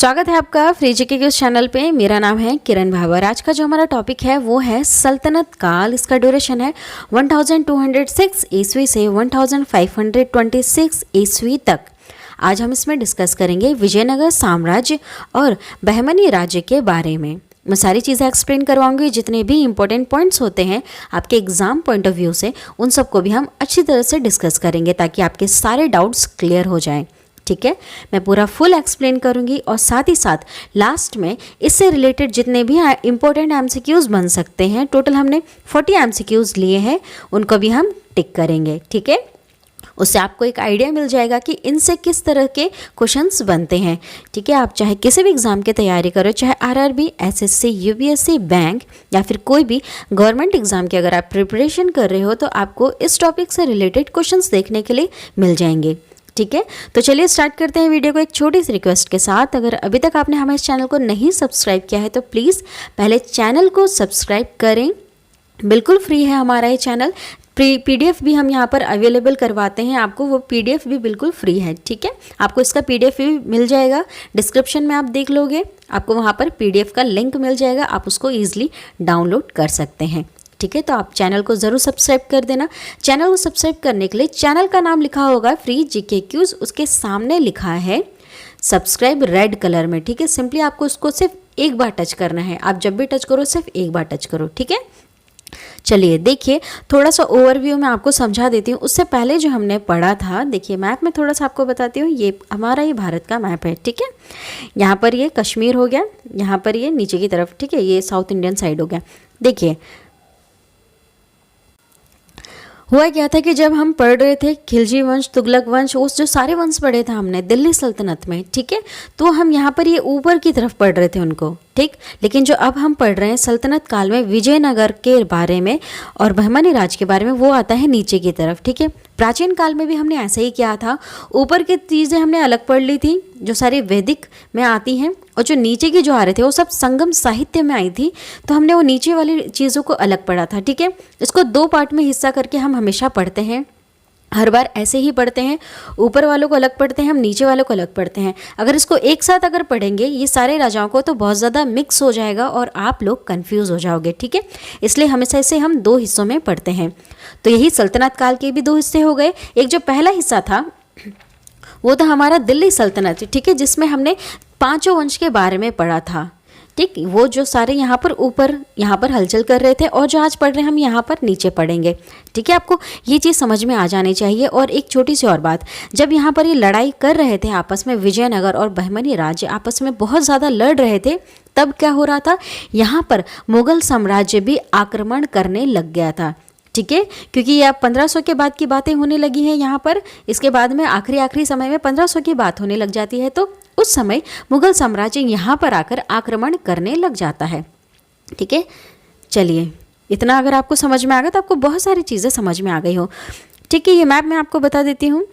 स्वागत है आपका फ्री जीके के चैनल पे। मेरा नाम है किरण भावर। आज का जो हमारा टॉपिक है वो है सल्तनत काल। इसका ड्यूरेशन है 1206 ईस्वी से 1526 ईस्वी तक। आज हम इसमें डिस्कस करेंगे विजयनगर साम्राज्य और बहमनी राज्य के बारे में। मैं सारी चीज़ें एक्सप्लेन करवाऊंगी, जितने भी इंपॉर्टेंट पॉइंट्स होते हैं आपके एग्जाम पॉइंट ऑफ व्यू से, उन सबको भी हम अच्छी तरह से डिस्कस करेंगे ताकि आपके सारे डाउट्स क्लियर हो जाएं। ठीक है, मैं पूरा फुल एक्सप्लेन करूंगी और साथ ही साथ लास्ट में इससे रिलेटेड जितने भी इंपॉर्टेंट एमसीक्यूज बन सकते हैं, टोटल हमने 40 एमसीक्यूज लिए हैं, उनको भी हम टिक करेंगे। ठीक है, उससे आपको एक आइडिया मिल जाएगा कि इनसे किस तरह के क्वेश्चंस बनते हैं। ठीक है, आप चाहे किसी भी एग्जाम की तैयारी करो, चाहे आरआरबी, एसएससी, यूपीएससी, बैंक या फिर कोई भी गवर्नमेंट एग्जाम की अगर आप प्रिपरेशन कर रहे हो तो आपको इस टॉपिक से रिलेटेड क्वेश्चंस देखने के लिए मिल जाएंगे। ठीक है, तो चलिए स्टार्ट करते हैं वीडियो को एक छोटी सी रिक्वेस्ट के साथ। अगर अभी तक आपने हमारे चैनल को नहीं सब्सक्राइब किया है तो प्लीज़ पहले चैनल को सब्सक्राइब करें। बिल्कुल फ्री है हमारा ये चैनल। पीडीएफ भी हम यहाँ पर अवेलेबल करवाते हैं आपको, वो पीडीएफ भी बिल्कुल फ्री है। ठीक है, आपको इसका पीडीएफ भी मिल जाएगा, डिस्क्रिप्शन में आप देख लोगे, आपको वहाँ पर पीडीएफ का लिंक मिल जाएगा, आप उसको ईजिली डाउनलोड कर सकते हैं। ठीक है, तो आप चैनल को ज़रूर सब्सक्राइब कर देना। चैनल को सब्सक्राइब करने के लिए चैनल का नाम लिखा होगा फ्री जीके क्यूज, उसके सामने लिखा है सब्सक्राइब रेड कलर में। ठीक है, सिंपली आपको उसको सिर्फ एक बार टच करना है। आप जब भी टच करो सिर्फ एक बार टच करो। ठीक है, चलिए देखिए, थोड़ा सा ओवरव्यू मैं आपको समझा देती हूँ। उससे पहले जो हमने पढ़ा था, देखिए मैप में थोड़ा सा आपको बताती हूँ। ये हमारा ही भारत का मैप है। ठीक है, यहाँ पर ये कश्मीर हो गया, यहाँ पर ये नीचे की तरफ, ठीक है, ये साउथ इंडियन साइड हो गया। देखिए हुआ क्या था कि जब हम पढ़ रहे थे खिलजी वंश, तुगलक वंश, उस जो सारे वंश पढ़े थे हमने दिल्ली सल्तनत में, ठीक है, तो हम यहाँ पर ये ऊपर की तरफ पढ़ रहे थे उनको। ठीक, लेकिन जो अब हम पढ़ रहे हैं सल्तनत काल में विजयनगर के बारे में और बहमनी राज के बारे में, वो आता है नीचे की तरफ। ठीक है, प्राचीन काल में भी हमने ऐसा ही किया था। ऊपर की चीज़ें हमने अलग पढ़ ली थी जो सारी वैदिक में आती हैं, और जो नीचे की जो आ रहे थे वो सब संगम साहित्य में आई थी, तो हमने वो नीचे वाली चीज़ों को अलग पढ़ा था। ठीक है, इसको 2 पार्ट में हिस्सा करके हम हमेशा पढ़ते हैं, हर बार ऐसे ही पढ़ते हैं। ऊपर वालों को अलग पढ़ते हैं, हम नीचे वालों को अलग पढ़ते हैं। अगर इसको एक साथ अगर पढ़ेंगे ये सारे राजाओं को, तो बहुत ज़्यादा मिक्स हो जाएगा और आप लोग कंफ्यूज हो जाओगे। ठीक है, इसलिए हमेशा इसे हम 2 हिस्सों में पढ़ते हैं। तो यही सल्तनत काल के भी 2 हिस्से हो गए। एक जो पहला हिस्सा था वो था हमारा दिल्ली सल्तनत, ठीक है, जिसमें हमने 5 वंश के बारे में पढ़ा था। ठीक, वो जो सारे यहाँ पर ऊपर यहाँ पर हलचल कर रहे थे, और जो आज पढ़ रहे हैं हम यहाँ पर नीचे पढ़ेंगे। ठीक है, आपको ये चीज़ समझ में आ जानी चाहिए। और एक छोटी सी और बात, जब यहाँ पर ये लड़ाई कर रहे थे आपस में, विजयनगर और बहमनी राज्य आपस में बहुत ज़्यादा लड़ रहे थे, तब क्या हो रहा था, यहाँ पर मुगल साम्राज्य भी आक्रमण करने लग गया था। ठीक है, क्योंकि ये अब 1500 के बाद की बातें होने लगी हैं यहाँ पर। इसके बाद में आखिरी समय में 1500 की बात होने लग जाती है, तो उस समय मुगल साम्राज्य यहाँ पर आकर आक्रमण करने लग जाता है। ठीक है, चलिए इतना अगर आपको समझ में आ गया तो आपको बहुत सारी चीज़ें समझ में आ गई हो। ठीक है, ये मैप मैं आपको बता देती हूँ।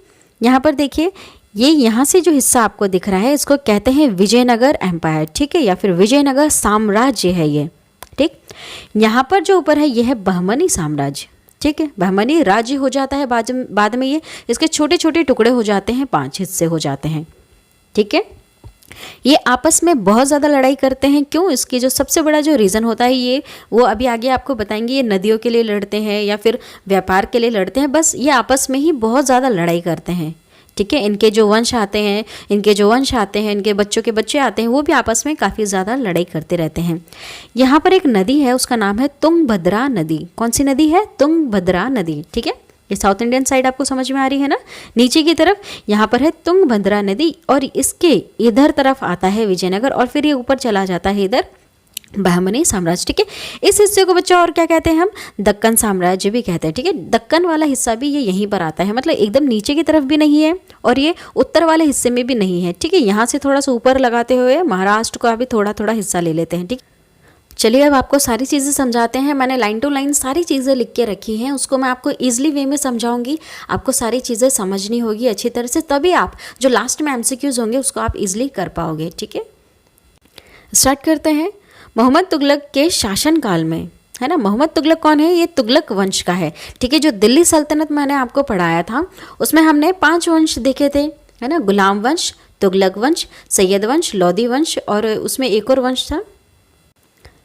यहाँ पर देखिए, ये यहाँ से जो हिस्सा आपको दिख रहा है इसको कहते हैं विजयनगर एम्पायर। ठीक है, या फिर विजयनगर साम्राज्य है ये। ठीक, यहाँ पर जो ऊपर है ये है बहमनी साम्राज्य। ठीक है, बहमनी राज्य हो जाता है बाद में ये इसके छोटे छोटे टुकड़े हो जाते हैं, 5 हिस्से हो जाते हैं। ठीक है, ये आपस में बहुत ज़्यादा लड़ाई करते हैं। क्यों? इसकी जो सबसे बड़ा जो रीज़न होता है ये, वो अभी आगे आपको बताएंगे। ये नदियों के लिए लड़ते हैं या फिर व्यापार के लिए लड़ते हैं, बस ये आपस में ही बहुत ज़्यादा लड़ाई करते हैं। ठीक है, इनके जो वंश आते हैं, इनके बच्चों के बच्चे आते हैं, वो भी आपस में काफ़ी ज़्यादा लड़ाई करते रहते हैं। यहाँ पर एक नदी है, उसका नाम है तुंगभद्रा नदी। कौन सी नदी है? तुंगभद्रा नदी। ठीक है, ये साउथ इंडियन साइड आपको समझ में आ रही है ना, नीचे की तरफ यहाँ पर है तुंगभद्रा नदी, और इसके इधर तरफ आता है विजयनगर, और फिर ये ऊपर चला जाता है इधर बहमनी साम्राज्य। ठीक है, इस हिस्से को बच्चा और क्या कहते हैं हम? दक्कन साम्राज्य भी कहते हैं। ठीक है, दक्कन वाला हिस्सा भी ये यहीं पर आता है, मतलब एकदम नीचे की तरफ भी नहीं है और ये उत्तर वाले हिस्से में भी नहीं है। ठीक है, यहाँ से थोड़ा सा ऊपर लगाते हुए महाराष्ट्र का भी थोड़ा थोड़ा हिस्सा ले लेते हैं। ठीक, चलिए अब आपको सारी चीज़ें समझाते हैं। मैंने लाइन टू लाइन सारी चीज़ें लिख के रखी हैं, उसको मैं आपको ईजिली वे में समझाऊंगी। आपको सारी चीज़ें समझनी होगी अच्छी तरह से, तभी आप जो लास्ट में एमसीक्यूज होंगे उसको आप इजीली कर पाओगे। ठीक है, स्टार्ट करते हैं। मोहम्मद तुगलक के शासनकाल में, है ना, मोहम्मद तुगलक कौन है? ये तुगलक वंश का है। ठीक है, जो दिल्ली सल्तनत मैंने आपको पढ़ाया था उसमें हमने 5 वंश देखे थे, है ना, गुलाम वंश, तुगलक वंश, सैयद वंश, लोधी वंश और उसमें एक और वंश था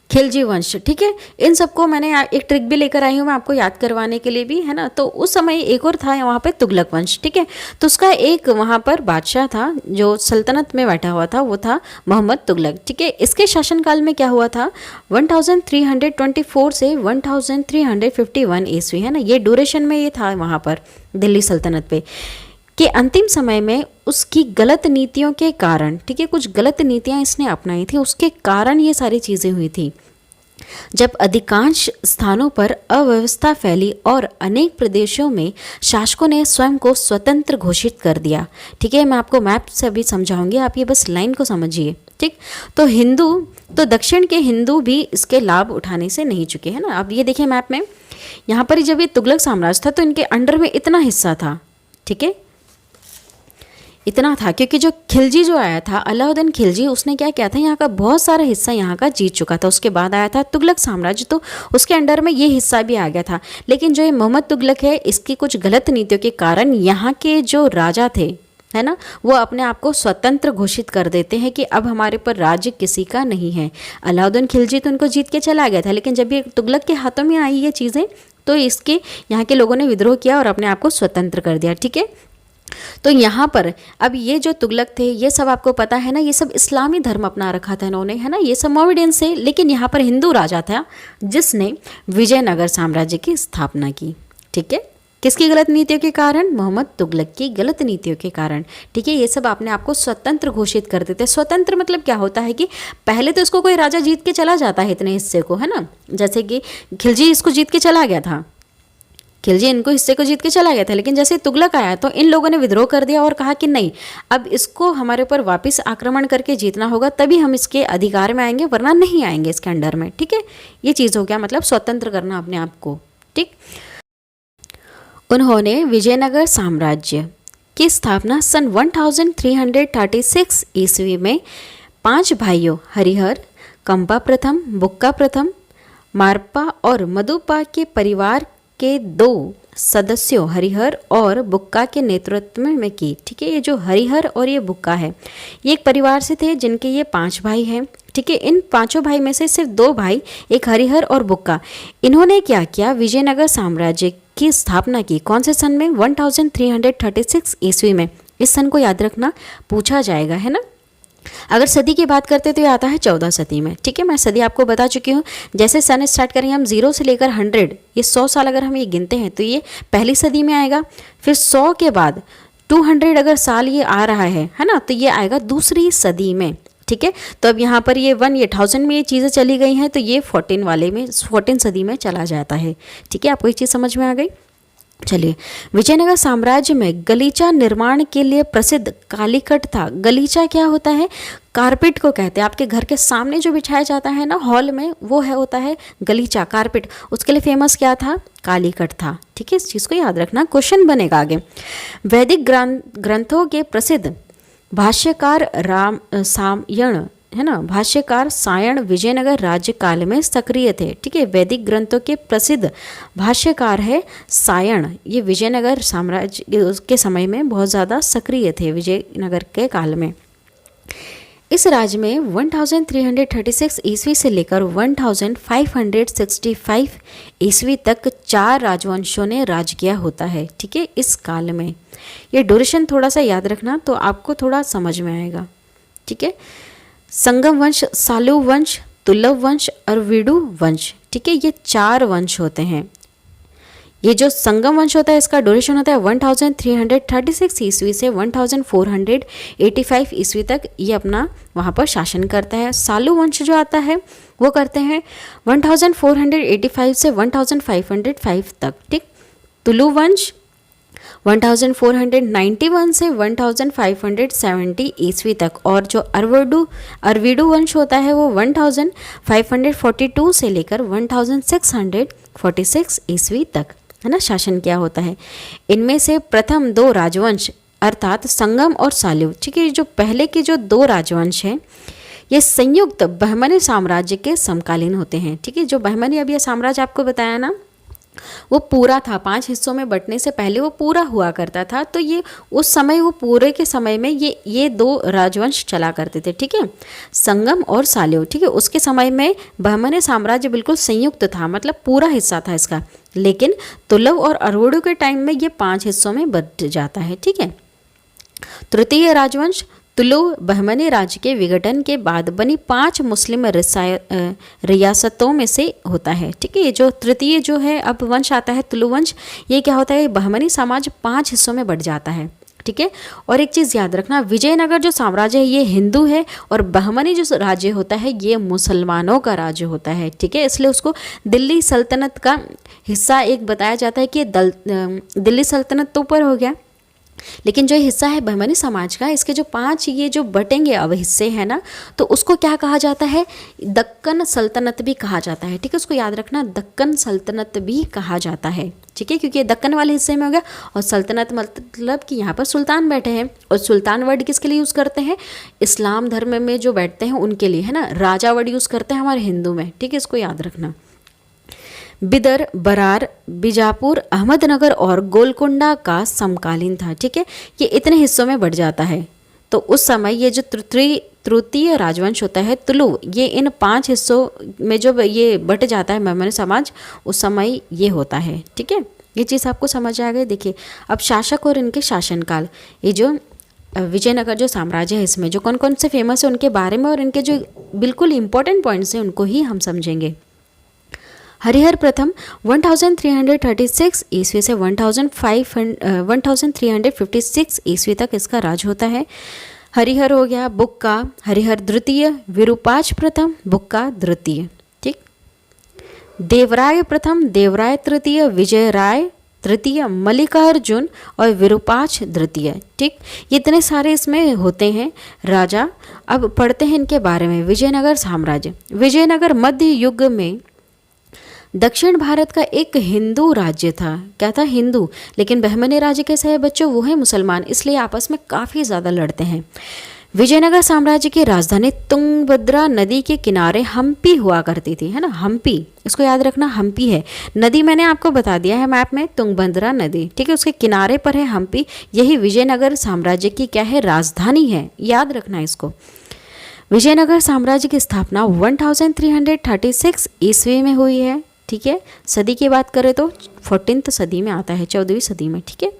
खिलजी वंश। ठीक है, इन सबको मैंने एक ट्रिक भी लेकर आई हूँ मैं आपको याद करवाने के लिए भी, है ना। तो उस समय एक और था वहाँ पे तुगलक वंश। ठीक है, तो उसका एक वहाँ पर बादशाह था जो सल्तनत में बैठा हुआ था, वो था मोहम्मद तुगलक। ठीक है, इसके शासनकाल में क्या हुआ था, 1324 से 1351 ईस्वी, है ना, ये ड्यूरेशन में ये था वहाँ पर दिल्ली सल्तनत पे के अंतिम समय में उसकी गलत नीतियों के कारण, ठीक है, कुछ गलत नीतियां इसने अपनाई थी, उसके कारण ये सारी चीज़ें हुई थी। जब अधिकांश स्थानों पर अव्यवस्था फैली और अनेक प्रदेशों में शासकों ने स्वयं को स्वतंत्र घोषित कर दिया। ठीक है, मैं आपको मैप से अभी समझाऊंगी, आप ये बस लाइन को समझिए। ठीक, तो दक्षिण के हिंदू भी इसके लाभ उठाने से नहीं चुके, है ना। अब ये देखिए मैप में, यहाँ पर जब ये तुगलक साम्राज्य था तो इनके अंडर में इतना हिस्सा था। ठीक है, इतना था क्योंकि जो खिलजी जो आया था, अलाउद्दीन खिलजी, उसने क्या किया था, यहाँ का बहुत सारा हिस्सा यहाँ का जीत चुका था। उसके बाद आया था तुगलक साम्राज्य, तो उसके अंडर में ये हिस्सा भी आ गया था। लेकिन जो ये मोहम्मद तुगलक है, इसकी कुछ गलत नीतियों के कारण यहाँ के जो राजा थे, है ना, वो अपने आप को स्वतंत्र घोषित कर देते हैं कि अब हमारे पर राज्य किसी का नहीं है। अलाउद्दीन खिलजी तो उनको जीत के चला गया था, लेकिन जब ये तुगलक के हाथों में आई ये चीज़ें तो इसके यहाँ के लोगों ने विद्रोह किया और अपने आप को स्वतंत्र कर दिया। ठीक है, तो यहाँ पर अब ये जो तुगलक थे, ये सब आपको पता है ना, ये सब इस्लामी धर्म अपना रखा था इन्होंने, है ना, ये सब मोमेडियन से। लेकिन यहाँ पर हिंदू राजा था जिसने विजयनगर साम्राज्य की स्थापना की। ठीक है, किसकी गलत नीतियों के कारण, मोहम्मद तुगलक की गलत नीतियों के कारण। ठीक है, ये सब अपने आप को स्वतंत्र घोषित कर देते। स्वतंत्र मतलब क्या होता है कि पहले तो इसको कोई राजा जीत के चला जाता है इतने हिस्से को, है ना, जैसे कि खिलजी इसको जीत के चला गया था, खिलजी इनको हिस्से को जीत के चला गया था। लेकिन जैसे तुगलक आया तो इन लोगों ने विद्रोह कर दिया और कहा कि नहीं, अब इसको हमारे ऊपर वापस आक्रमण करके जीतना होगा, तभी हम इसके अधिकार में आएंगे, वरना नहीं आएंगे इसके अंडर में। ठीक है, ये चीज़ हो गया, मतलब स्वतंत्र करना अपने आप को। ठीक, उन्होंने विजयनगर साम्राज्य की स्थापना सन 1336 ईस्वी में 5 भाइयों हरिहर, कंपा प्रथम, बुक्का प्रथम, मारप्पा और मधुपा के परिवार के 2 सदस्यों हरिहर और बुक्का के नेतृत्व में की। ठीक है, ये जो हरिहर और ये बुक्का है, ये एक परिवार से थे जिनके ये 5 भाई हैं। ठीक है, इन 5 भाई में से सिर्फ 2 भाई, एक हरिहर और बुक्का, इन्होंने क्या किया, विजयनगर साम्राज्य की स्थापना की। कौन से सन में, 1336 ईस्वी में। इस सन को याद रखना, पूछा जाएगा, है ना। अगर सदी की बात करते तो ये आता है 14 सदी में। ठीक है, मैं सदी आपको बता चुकी हूँ। जैसे सन स्टार्ट करेंगे हम 0 से लेकर 100, ये 100 साल अगर हम ये गिनते हैं तो ये पहली सदी में आएगा। फिर 100 के बाद 200 अगर साल ये आ रहा है ना, तो ये आएगा दूसरी सदी में। ठीक है, तो अब यहाँ पर ये 1000 में ये चीज़ें चली गई हैं, तो ये 14 सदी में चला जाता है। ठीक है, आपको ये चीज़ समझ में आ गई। चलिए, विजयनगर साम्राज्य में गलीचा निर्माण के लिए प्रसिद्ध कालीकट था। गलीचा क्या होता है, कारपेट को कहते हैं। आपके घर के सामने जो बिछाया जाता है ना हॉल में, वो है होता है गलीचा, कारपेट। उसके लिए फेमस क्या था, कालीकट था। ठीक है, इस चीज़ को याद रखना, क्वेश्चन बनेगा आगे। वैदिक ग्रंथों के प्रसिद्ध भाष्यकार सायण, है ना, भाष्यकार सायण विजयनगर राज्य काल में सक्रिय थे। ठीक है, वैदिक ग्रंथों के प्रसिद्ध भाष्यकार है सायण, ये विजयनगर साम्राज्य के समय में बहुत ज़्यादा सक्रिय थे, विजयनगर के काल में। इस राज्य में 1336 ईस्वी से लेकर 1565 ईस्वी तक 4 राजवंशों ने राज किया होता है। ठीक है, इस काल में ये ड्यूरेशन थोड़ा सा याद रखना तो आपको थोड़ा समझ में आएगा। ठीक है, संगम वंश, सालू वंश, तुल्लव वंश और विडु वंश। ठीक है, ये 4 वंश होते हैं। ये जो संगम वंश होता है इसका ड्यूरेशन होता है 1336 ईस्वी से 1485 ईस्वी तक ये अपना वहाँ पर शासन करता है। सालू वंश जो आता है वो करते हैं 1485 से 1505 तक। ठीक, तुलु वंश 1491 से 1570 ईस्वी तक, और जो अरविडु वंश होता है वो 1542 से लेकर 1646 ईस्वी तक, है ना, शासन किया होता है। इनमें से प्रथम 2 राजवंश अर्थात संगम और साल्यू, ठीक है, जो पहले के जो 2 राजवंश हैं ये संयुक्त बहमनी साम्राज्य के समकालीन होते हैं। ठीक है, जो बहमनी अभी ये साम्राज्य आपको बताया ना, वो पूरा था, 5 हिस्सों में बंटने से पहले वो पूरा हुआ करता था। तो ये उस समय, वो पूरे के समय में ये 2 राजवंश चला करते थे, ठीक है, संगम और साल्यू, ठीक है। उसके समय में बहमनी साम्राज्य बिल्कुल संयुक्त था, मतलब पूरा हिस्सा था इसका। लेकिन तुलव और अरोड़ों के टाइम में ये 5 हिस्सों में बंट जाता है, ठीक है। तृतीय राजवंश तुलु बहमनी राज्य के विघटन के बाद बनी 5 मुस्लिम रियासतों में से होता है, ठीक है। ये जो तृतीय जो है अब वंश आता है, तुलु वंश, ये क्या होता है, बहमनी साम्राज्य 5 हिस्सों में बंट जाता है, ठीक है। और एक चीज़ याद रखना, विजयनगर जो साम्राज्य है ये हिंदू है, और बहमनी जो राज्य होता है ये मुसलमानों का राज्य होता है, ठीक है। इसलिए उसको दिल्ली सल्तनत का हिस्सा एक बताया जाता है कि दिल्ली सल्तनत तो ऊपर हो गया, लेकिन जो हिस्सा है बहमनी समाज का, इसके जो 5 ये जो बटेंगे अब हिस्से हैं ना, तो उसको क्या कहा जाता है, दक्कन सल्तनत भी कहा जाता है, ठीक है। उसको याद रखना, दक्कन सल्तनत भी कहा जाता है, ठीक है, क्योंकि ये दक्कन वाले हिस्से में हो गया। और सल्तनत मतलब कि यहाँ पर सुल्तान बैठे हैं, और सुल्तान वर्ड किसके लिए यूज़ करते हैं, इस्लाम धर्म में जो बैठते हैं उनके लिए, है ना। राजा वर्ड यूज़ करते हैं हमारे हिंदू में, ठीक है, इसको याद रखना। बिदर, बरार, बीजापुर, अहमदनगर और गोलकोंडा का समकालीन था, ठीक है। ये इतने हिस्सों में बढ़ जाता है। तो उस समय ये जो तृतीय राजवंश होता है तुलु, ये इन 5 हिस्सों में जब ये बट जाता है बहमनी समाज, उस समय ये होता है, ठीक है। ये चीज़ आपको समझ आ गई। देखिए अब शासक और इनके शासनकाल, ये जो विजयनगर जो साम्राज्य है इसमें जो कौन कौन से फेमस है उनके बारे में, और इनके जो बिल्कुल इंपॉर्टेंट पॉइंट्स हैं उनको ही हम समझेंगे। हरिहर प्रथम 1336 ईस्वी से 1356 ईस्वी तक इसका राज होता है। हरिहर हो गया, बुक्का हरिहर द्वितीय, विरूपाक्ष प्रथम, बुक्का द्वितीय, ठीक। देवराय प्रथम, देवराय तृतीय, विजयराय तृतीय, मल्लिकार्जुन और विरूपाक्ष द्वितीय, ठीक। ये इतने सारे इसमें होते हैं राजा। अब पढ़ते हैं इनके बारे में। विजयनगर साम्राज्य, विजयनगर मध्य युग में दक्षिण भारत का एक हिंदू राज्य था। क्या था, हिंदू। लेकिन बहमनी राज्य कैसा है बच्चों, वो है मुसलमान, इसलिए आपस में काफ़ी ज़्यादा लड़ते हैं। विजयनगर साम्राज्य की राजधानी तुंगभद्रा नदी के किनारे हम्पी हुआ करती थी, है ना, हम्पी, इसको याद रखना, हम्पी है नदी, मैंने आपको बता दिया है मैप में, तुंगभद्रा नदी, ठीक है, उसके किनारे पर है हम्पी। यही विजयनगर साम्राज्य की क्या है, राजधानी है, याद रखना इसको। विजयनगर साम्राज्य की स्थापना 1336 ईस्वी में हुई है, ठीक है। सदी की बात करें तो 14वीं सदी में आता है, 14वीं सदी में, ठीक है।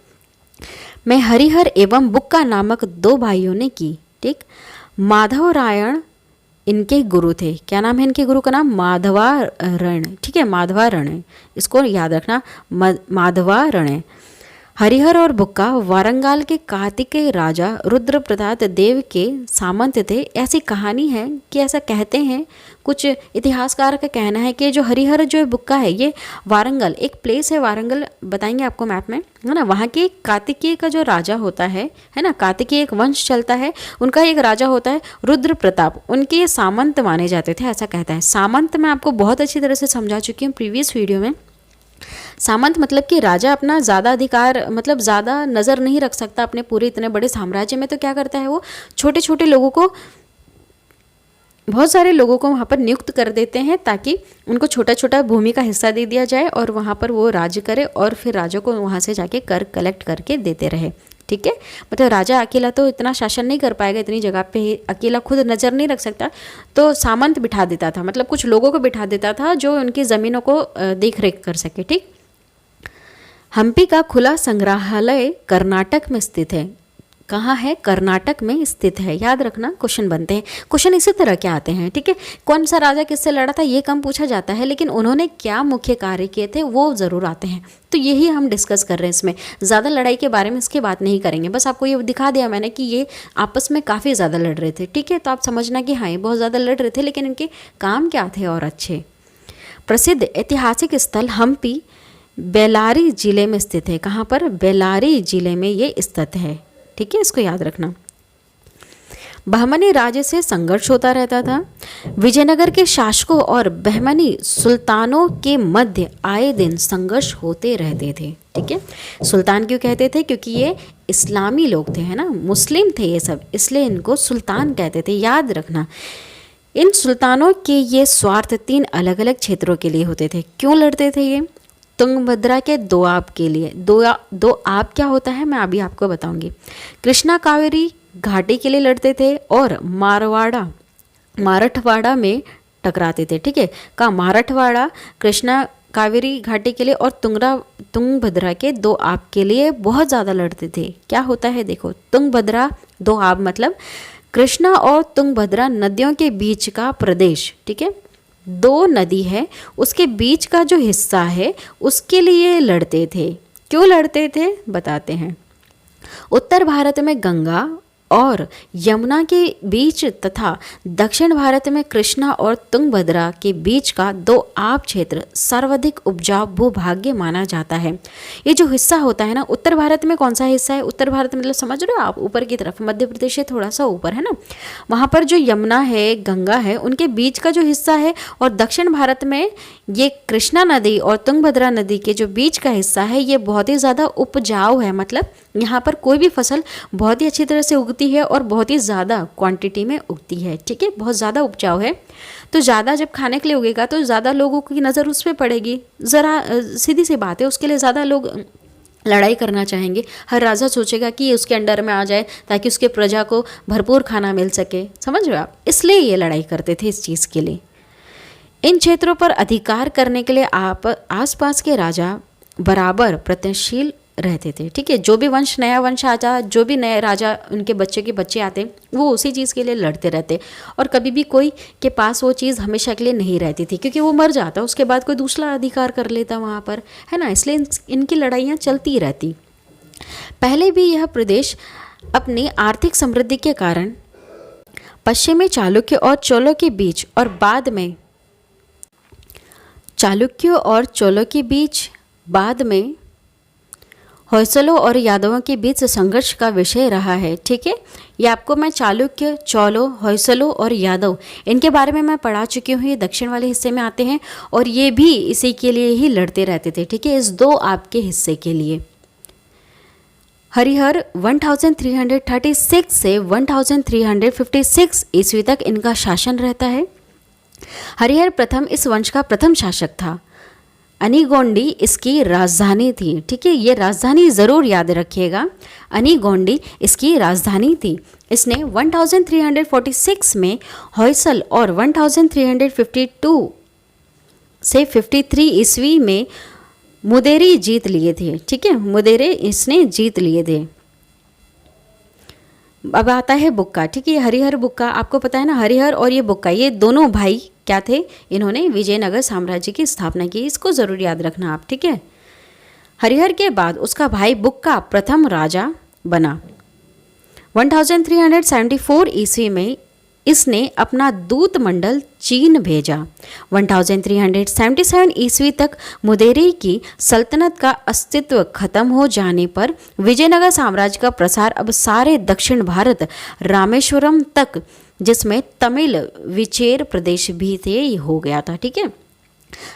मैं हरिहर एवं बुक्का नामक 2 भाइयों ने की, ठीक। माधवरायण इनके गुरु थे। क्या नाम है इनके गुरु का नाम, माधवारण, ठीक है, माधवारण, इसको याद रखना, माधवारण। हरिहर और बुक्का वारंगाल के कार्तिकेय राजा रुद्रप्रताप देव के सामंत थे। ऐसी कहानी है कि ऐसा कहते हैं, कुछ इतिहासकार का कहना है कि जो हरिहर जो बुक्का है ये वारंगल, एक प्लेस है वारंगल, बताएंगे आपको मैप में, है ना, वहाँ के कार्तिकेय का जो राजा होता है ना, कार्तिकेय एक वंश चलता है, उनका एक राजा होता है रुद्रप्रताप, उनके ये सामंत माने जाते थे, ऐसा कहता है। सामंत मैं आपको बहुत अच्छी तरह से समझा चुकी हूँ प्रीवियस वीडियो में। सामंत मतलब कि राजा अपना ज़्यादा अधिकार, मतलब ज़्यादा नज़र नहीं रख सकता अपने पूरे इतने बड़े साम्राज्य में, तो क्या करता है वो छोटे छोटे लोगों को, बहुत सारे लोगों को वहाँ पर नियुक्त कर देते हैं ताकि उनको छोटा छोटा भूमि का हिस्सा दे दिया जाए और वहाँ पर वो राज्य करे, और फिर राजा को वहाँ से जाके कर कलेक्ट करके देते रहे, ठीक है। मतलब राजा अकेला तो इतना शासन नहीं कर पाएगा, इतनी जगह पे अकेला खुद नज़र नहीं रख सकता, तो सामंत बिठा देता था, मतलब कुछ लोगों को बिठा देता था जो उनकी ज़मीनों को देख रेख कर सके, ठीक। हम्पी का खुला संग्रहालय कर्नाटक में स्थित है। कहाँ है, कर्नाटक में स्थित है, याद रखना, क्वेश्चन बनते हैं, क्वेश्चन इसी तरह के आते हैं, ठीक है। कौन सा राजा किससे लड़ा था ये कम पूछा जाता है, लेकिन उन्होंने क्या मुख्य कार्य किए थे वो ज़रूर आते हैं, तो यही हम डिस्कस कर रहे हैं। इसमें ज़्यादा लड़ाई के बारे में इसकी बात नहीं करेंगे, बस आपको ये दिखा दिया मैंने कि ये आपस में काफ़ी ज़्यादा लड़ रहे थे, ठीक है। तो आप समझना कि हाँ ये बहुत ज़्यादा लड़ रहे थे, लेकिन इनके काम क्या थे और अच्छे। प्रसिद्ध ऐतिहासिक स्थल हम्पी बेल्लारी जिले में स्थित है। कहाँ पर, बेल्लारी जिले में ये स्थित है, ठीक है, इसको याद रखना। बहमनी राज्य से संघर्ष होता रहता था। विजयनगर के शासकों और बहमनी सुल्तानों के मध्य आए दिन संघर्ष होते रहते थे, ठीक है। सुल्तान क्यों कहते थे, क्योंकि ये इस्लामी लोग थे, है ना, मुस्लिम थे ये सब, इसलिए इनको सुल्तान कहते थे, याद रखना। इन सुल्तानों के ये स्वार्थ 3 अलग अलग क्षेत्रों के लिए होते थे। क्यों लड़ते थे ये, तुंगभद्रा के दोआब के लिए। दोआब क्या होता है मैं अभी आपको बताऊंगी। कृष्णा कावेरी घाटी के लिए लड़ते थे और मराठवाड़ा में टकराते थे। ठीक है, का मराठवाड़ा कृष्णा कावेरी घाटी के लिए और तुंगभद्रा के दोआब के लिए बहुत ज़्यादा लड़ते थे। क्या होता है देखो, तुंगभद्रा दोआब मतलब कृष्णा और तुंगभद्रा नदियों के बीच का प्रदेश। ठीक है, दो नदी है उसके बीच का जो हिस्सा है उसके लिए लड़ते थे। क्यों लड़ते थे बताते हैं। उत्तर भारत में गंगा और यमुना के बीच तथा दक्षिण भारत में कृष्णा और तुंगभद्रा के बीच का दोआब क्षेत्र सर्वाधिक उपजाऊ भूभाग्य माना जाता है। ये जो हिस्सा होता है ना, उत्तर भारत में कौन सा हिस्सा है, उत्तर भारत मतलब समझ रहे हो आप, ऊपर की तरफ मध्य प्रदेश से थोड़ा सा ऊपर है ना, वहाँ पर जो यमुना है गंगा है उनके बीच का जो हिस्सा है, और दक्षिण भारत में ये कृष्णा नदी और तुंगभद्रा नदी के जो बीच का हिस्सा है ये बहुत ही ज़्यादा उपजाऊ है। मतलब यहाँ पर कोई भी फसल बहुत ही अच्छी तरह से उगती है और बहुत ही ज़्यादा क्वांटिटी में उगती है। ठीक है, बहुत ज़्यादा उपजाऊ है, तो ज़्यादा जब खाने के लिए उगेगा तो ज़्यादा लोगों की नज़र उस पर पड़ेगी। ज़रा सीधी सी बात है, उसके लिए ज़्यादा लोग लड़ाई करना चाहेंगे। हर राजा सोचेगा कि उसके अंडर में आ जाए ताकि उसके प्रजा को भरपूर खाना मिल सके। समझ रहे हो आप, इसलिए ये लड़ाई करते थे इस चीज़ के लिए। इन क्षेत्रों पर अधिकार करने के लिए आप आसपास के राजा बराबर प्रयत्नशील रहते थे। ठीक है, जो भी वंश नया वंश आता, जो भी नए राजा उनके बच्चे के बच्चे आते वो उसी चीज़ के लिए लड़ते रहते, और कभी भी कोई के पास वो चीज़ हमेशा के लिए नहीं रहती थी क्योंकि वो मर जाता, उसके बाद कोई दूसरा अधिकार कर लेता वहाँ पर, है ना। इसलिए इनकी लड़ाइयाँ चलती रहती। पहले भी यह प्रदेश अपनी आर्थिक समृद्धि के कारण पश्चिमी चालुक्य और चोलों के बीच और बाद में चालुक्यों और चोलों के बीच बाद में होयसलों और यादवों के बीच संघर्ष का विषय रहा है। ठीक है, ये आपको मैं चालुक्य, चोलों, होयसलों और यादव इनके बारे में मैं पढ़ा चुकी हूँ। ये दक्षिण वाले हिस्से में आते हैं और ये भी इसी के लिए ही लड़ते रहते थे। ठीक है, इस दो आपके हिस्से के लिए। हरिहर 1336 से 1356 ईस्वी तक इनका शासन रहता है। हरिहर प्रथम इस वंश का प्रथम शासक था। अनीगोंडी इसकी राजधानी थी। ठीक है, ये राजधानी ज़रूर याद रखिएगा, अनीगोंडी इसकी राजधानी थी। इसने 1346 में होयसल और 1352 से 53 ईस्वी में मुदेरी जीत लिए थे। ठीक है, मुदेरे इसने जीत लिए थे। अब आता है बुक्का। ठीक है, हरिहर बुक्का आपको पता है ना, हरिहर और ये बुक्का ये दोनों भाई क्या थे, इन्होंने विजयनगर साम्राज्य की स्थापना की। इसको ज़रूर याद रखना आप। ठीक है, हरिहर के बाद उसका भाई बुक्का प्रथम राजा बना। 1374 ईस्वी में इसने अपना दूत मंडल चीन भेजा। 1377 ईस्वी तक मुदेरी की सल्तनत का अस्तित्व खत्म हो जाने पर विजयनगर साम्राज्य का प्रसार अब सारे दक्षिण भारत रामेश्वरम तक, जिसमें तमिल विचेर प्रदेश भी थे, हो गया था। ठीक है,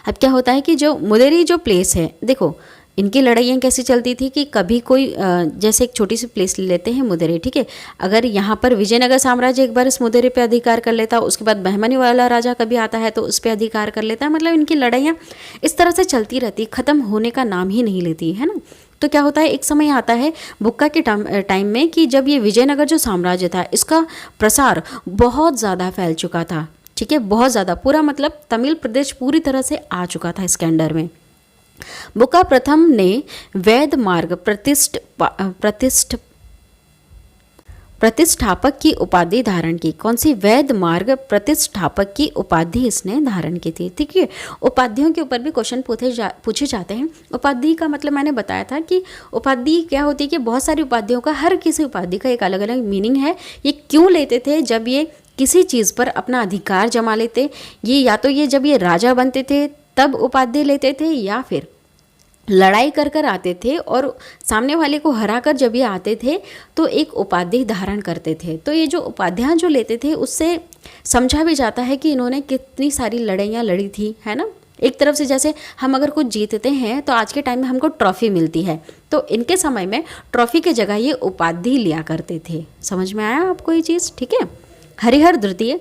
अब क्या होता है कि जो मुदेरी जो प्लेस है, देखो इनकी लड़ाइयाँ कैसी चलती थी कि कभी कोई जैसे एक छोटी सी प्लेस ले लेते हैं मुदेरी। ठीक है, अगर यहाँ पर विजयनगर साम्राज्य एक बार इस मुदेरी पे अधिकार कर लेता, उसके बाद बहमनी वाला राजा कभी आता है तो उस पर अधिकार कर लेता है। मतलब इनकी लड़ाइयाँ इस तरह से चलती रहती, ख़त्म होने का नाम ही नहीं लेती, है ना। तो क्या होता है, एक समय आता है बुक्का के टाइम में कि जब ये विजयनगर जो साम्राज्य था इसका प्रसार बहुत ज़्यादा फैल चुका था। ठीक है, बहुत ज़्यादा, पूरा मतलब तमिल प्रदेश पूरी तरह से आ चुका था इसके अंडर में। बुक्का प्रथम ने वैध मार्ग प्रतिष्ठापक की उपाधि धारण की। कौन सी? वैध मार्ग प्रतिष्ठापक की उपाधि इसने धारण की थी। ठीक है, उपाधियों के ऊपर भी क्वेश्चन पूछे जाते हैं। उपाधि का मतलब मैंने बताया था कि उपाधि क्या होती है कि बहुत सारी उपाधियों का, हर किसी उपाधि का एक अलग अलग मीनिंग है। ये क्यों लेते थे? जब ये किसी चीज़ पर अपना अधिकार जमा लेते, ये या तो ये जब ये राजा बनते थे तब उपाधि लेते थे, या फिर लड़ाई कर कर आते थे और सामने वाले को हराकर जब ये आते थे तो एक उपाधि धारण करते थे। तो ये जो उपाधियाँ जो लेते थे उससे समझा भी जाता है कि इन्होंने कितनी सारी लड़ाइयाँ लड़ी थी, है ना। एक तरफ से जैसे हम अगर कुछ जीतते हैं तो आज के टाइम में हमको ट्रॉफी मिलती है, तो इनके समय में ट्रॉफी की जगह ये उपाधि लिया करते थे। समझ में आया आपको ये चीज़? ठीक है। हरिहर द्वितीय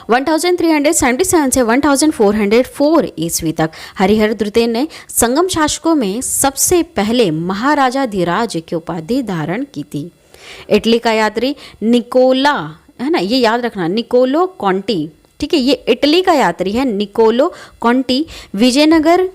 1377 से 1404 ईस्वी तक हरिहर द्वितीय ने संगम शासकों में सबसे पहले महाराजाधिराज की उपाधि धारण की थी। इटली का यात्री निकोला, है ना, ये याद रखना, निकोलो कॉन्टी, ठीक है, ये इटली का यात्री है निकोलो कॉन्टी, विजयनगर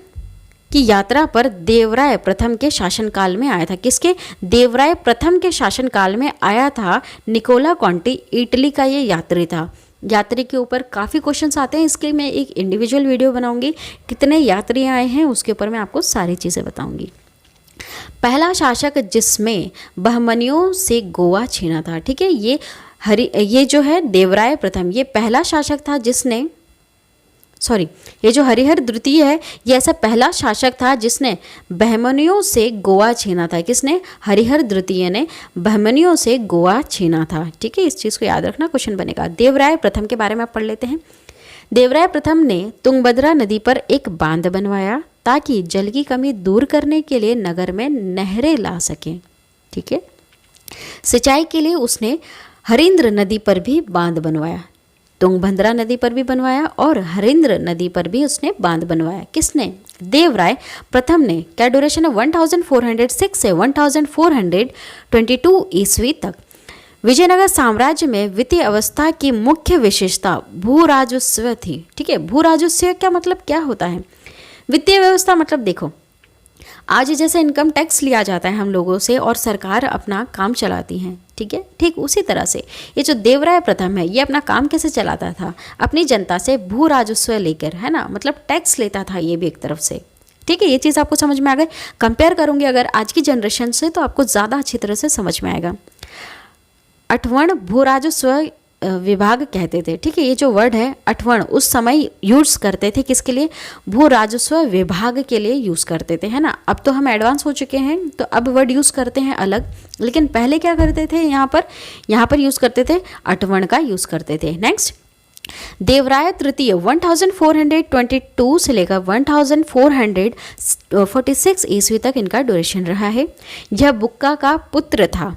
की यात्रा पर देवराय प्रथम के शासनकाल में आया था। किसके? देवराय प्रथम के शासनकाल में आया था निकोला कॉन्टी, इटली का ये यात्री था। यात्री के ऊपर काफ़ी क्वेश्चंस आते हैं, इसके लिए मैं एक इंडिविजुअल वीडियो बनाऊंगी, कितने यात्री आए हैं उसके ऊपर मैं आपको सारी चीज़ें बताऊंगी। पहला शासक जिसमें बहमनियों से गोवा छीना था, ठीक है, ये जो है देवराय प्रथम, ये पहला शासक था जिसने, सॉरी, ये जो हरिहर द्वितीय है ये ऐसा पहला शासक था जिसने बहमनियों से गोवा छीना था। किसने? हरिहर द्वितीय ने बहमनियों से गोवा छीना था, ठीक है, इस चीज़ को याद रखना, क्वेश्चन बनेगा। देवराय प्रथम के बारे में आप पढ़ लेते हैं। देवराय प्रथम ने तुंगभद्रा नदी पर एक बांध बनवाया ताकि जल की कमी दूर करने के लिए नगर में नहरें ला सकें, ठीक है। सिंचाई के लिए उसने हरिंद्र नदी पर भी बांध बनवाया, तुंगभद्रा नदी पर भी बनवाया और हरिंद्र नदी पर भी उसने बांध बनवाया। किसने? देवराय प्रथम ने। क्या ड्यूरेशन है? 1406 से 1422 ईस्वी तक। विजयनगर साम्राज्य में वित्तीय अवस्था की मुख्य विशेषता भू राजस्व थी, ठीक है। भू राजस्व का मतलब क्या होता है? वित्तीय व्यवस्था मतलब देखो, आज जैसे इनकम टैक्स लिया जाता है हम लोगों से और सरकार अपना काम चलाती है, ठीक है, ठीक उसी तरह से ये जो देवराय प्रथम है ये अपना काम कैसे चलाता था? अपनी जनता से भू राजस्व लेकर, है ना, मतलब टैक्स लेता था ये भी एक तरफ से, ठीक है। ये चीज़ आपको समझ में आ गई। कंपेयर करूंगी अगर आज की जनरेशन से तो आपको ज़्यादा अच्छी तरह से समझ में आएगा। अठवण भू राजस्व विभाग कहते थे, ठीक है। ये जो वर्ड है अठवण उस समय यूज़ करते थे किसके लिए? भू राजस्व विभाग के लिए यूज़ करते थे, है ना। अब तो हम एडवांस हो चुके हैं तो अब वर्ड यूज़ करते हैं अलग, लेकिन पहले क्या करते थे? यहाँ पर यूज़ करते थे, अठवण का यूज़ करते थे। नेक्स्ट, देवराय तृतीय 1422 से लेकर 1446 ईस्वी तक इनका ड्यूरेशन रहा है। यह बुक्का का पुत्र था,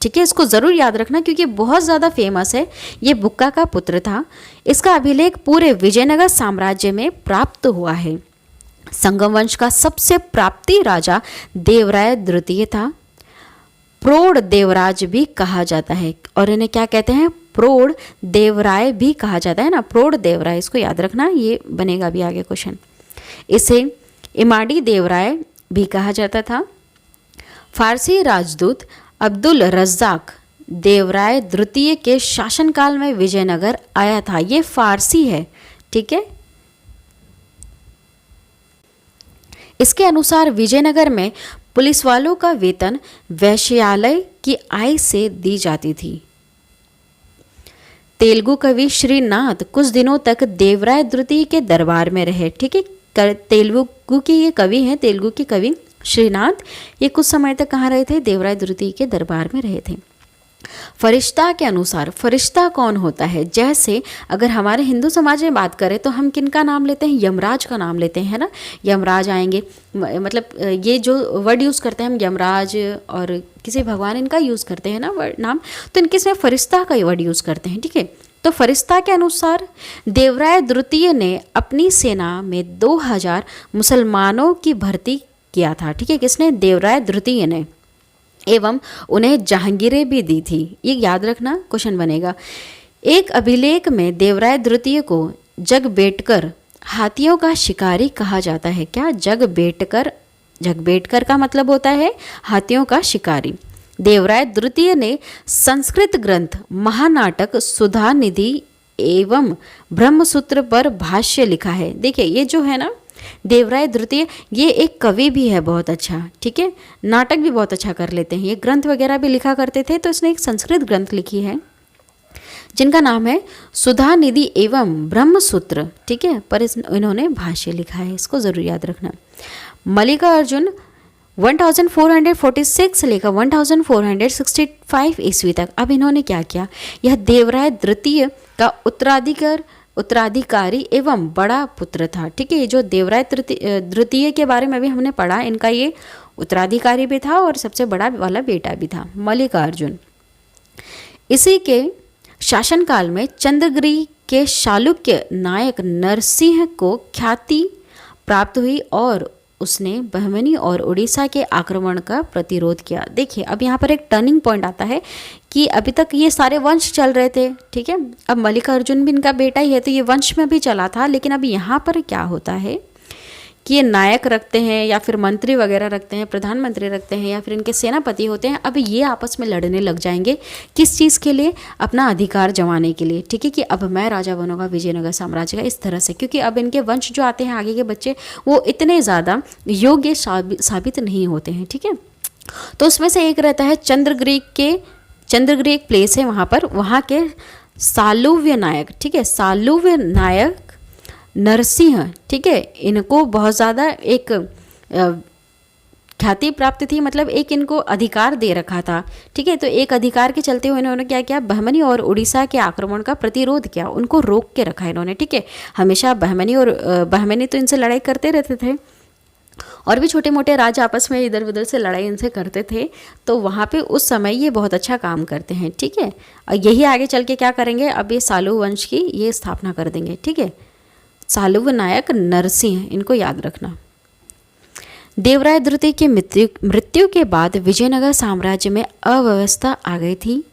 ठीक है, इसको ज़रूर याद रखना क्योंकि बहुत ज़्यादा फेमस है। ये बुक्का का पुत्र था। इसका अभिलेख पूरे विजयनगर साम्राज्य में प्राप्त हुआ है। संगम वंश का सबसे प्राप्ति राजा देवराय द्वितीय था। प्रौढ़ देवराज भी कहा जाता है और इन्हें क्या कहते हैं? प्रौढ़ देवराय भी कहा जाता है ना, प्रौढ़ देवराय, इसको याद रखना, ये बनेगा भी आगे क्वेश्चन। इसे इमाड़ी देवराय भी कहा जाता था। फारसी राजदूत अब्दुल रज्जाक देवराय द्वितीय के शासनकाल में विजयनगर आया था। ये फारसी है, ठीक है। इसके अनुसार विजयनगर में पुलिस वालों का वेतन वैश्यालय की आय से दी जाती थी। तेलुगु कवि श्रीनाथ कुछ दिनों तक देवराय द्वितीय के दरबार में रहे, ठीक है। तेलुगु के ये कवि हैं, तेलुगु के कवि श्रीनाथ, ये कुछ समय तक कहाँ रहे थे? देवराय द्वितीय के दरबार में रहे थे। फरिश्ता के अनुसार, फरिश्ता कौन होता है? जैसे अगर हमारे हिंदू समाज में बात करें तो हम किन का नाम लेते हैं? यमराज का नाम लेते हैं, है ना। यमराज आएंगे, मतलब ये जो वर्ड यूज़ करते हैं हम यमराज और किसी भगवान इनका यूज़ करते हैं ना वर्ड नाम, तो इनके इसमें फरिश्ता का वर्ड यूज़ करते हैं, ठीक है। तो फरिश्ता के अनुसार देवराय द्वितीय ने अपनी सेना में 2000 मुसलमानों की भर्ती किया था, ठीक है। किसने? देवराय द्वितीय ने, एवं उन्हें जहांगीरें भी दी थी। ये याद रखना, क्वेश्चन बनेगा। एक अभिलेख में देवराय द्वितीय को जगबेटकर हाथियों का शिकारी कहा जाता है। क्या? जगबेटकर, जगबेटकर का मतलब होता है हाथियों का शिकारी। देवराय द्वितीय ने संस्कृत ग्रंथ महानाटक सुधा निधि एवं ब्रह्मसूत्र पर भाष्य लिखा है। देखिए ये जो है ना देवराय द्वितीय, ये एक कवि भी है बहुत अच्छा, ठीक है, नाटक भी बहुत अच्छा कर लेते हैं, ये ग्रंथ वगैरह भी लिखा करते थे। तो इसने एक संस्कृत ग्रंथ लिखी है जिनका नाम है सुधा निधि एवं ब्रह्मसूत्र, ठीक है, पर इन्होंने भाष्य लिखा है, इसको जरूर याद रखना। मल्लिकार्जुन 1446 से लेकर 1465 ईस्वी तक। अब इन्होंने क्या किया? यह देवराय द्वितीय का उत्तराधिकारी एवं बड़ा पुत्र था, ठीक है। ये जो देवराय द्वितीय के बारे में भी हमने पढ़ा, इनका ये उत्तराधिकारी भी था और सबसे बड़ा वाला बेटा भी था, मल्लिकार्जुन। इसी के शासनकाल में चंद्रगिरी के चालुक्य नायक नरसिंह को ख्याति प्राप्त हुई और उसने बहमनी और उड़ीसा के आक्रमण का प्रतिरोध किया। देखिए अब यहाँ पर एक टर्निंग पॉइंट आता है कि अभी तक ये सारे वंश चल रहे थे, ठीक है। अब मल्लिकार्जुन भी इनका बेटा ही है तो ये वंश में भी चला था, लेकिन अब यहाँ पर क्या होता है कि ये नायक रखते हैं या फिर मंत्री वगैरह रखते हैं, प्रधानमंत्री रखते हैं या फिर इनके सेनापति होते हैं। अब ये आपस में लड़ने लग जाएंगे, किस चीज़ के लिए? अपना अधिकार जमाने के लिए, ठीक है, कि अब मैं राजा बनूंगा विजयनगर साम्राज्य का, इस तरह से। क्योंकि अब इनके वंश जो आते हैं आगे के बच्चे वो इतने ज़्यादा योग्य साबित नहीं होते हैं, ठीक है। तो उसमें से एक रहता है चंद्रगिरी एक प्लेस है वहाँ पर, वहाँ के सालुव्य नायक, ठीक है, सालुव्य नायक नरसिंह, ठीक है, इनको बहुत ज़्यादा एक ख्याति प्राप्त थी, मतलब एक इनको अधिकार दे रखा था, ठीक है। तो एक अधिकार के चलते हुए इन्होंने क्या किया, बहमनी और उड़ीसा के आक्रमण का प्रतिरोध किया, उनको रोक के रखा इन्होंने, ठीक है। हमेशा बहमनी तो इनसे लड़ाई करते रहते थे और भी छोटे मोटे राज्य आपस में इधर उधर से लड़ाई इनसे करते थे, तो वहाँ पे उस समय ये बहुत अच्छा काम करते हैं, ठीक है। और यही आगे चल के क्या करेंगे, अब ये सालु वंश की ये स्थापना कर देंगे, ठीक है। सालुव नायक नरसिंह, इनको याद रखना। देवराय द्वितीय की मृत्यु के बाद विजयनगर साम्राज्य में अव्यवस्था आ गई थी,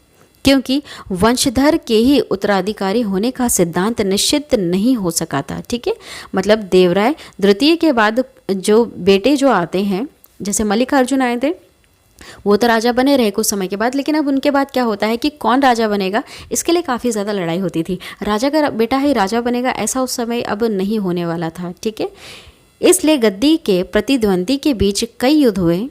क्योंकि वंशधर के ही उत्तराधिकारी होने का सिद्धांत निश्चित नहीं हो सका था, ठीक है। मतलब देवराय द्वितीय के बाद जो बेटे जो आते हैं, जैसे मल्लिकार्जुन आए थे, वो तो राजा बने रहे कुछ समय के बाद, लेकिन अब उनके बाद क्या होता है कि कौन राजा बनेगा, इसके लिए काफ़ी ज़्यादा लड़ाई होती थी। राजा का बेटा ही राजा बनेगा ऐसा उस समय अब नहीं होने वाला था, ठीक है। इसलिए गद्दी के प्रतिद्वंदी के बीच कई युद्ध हुए,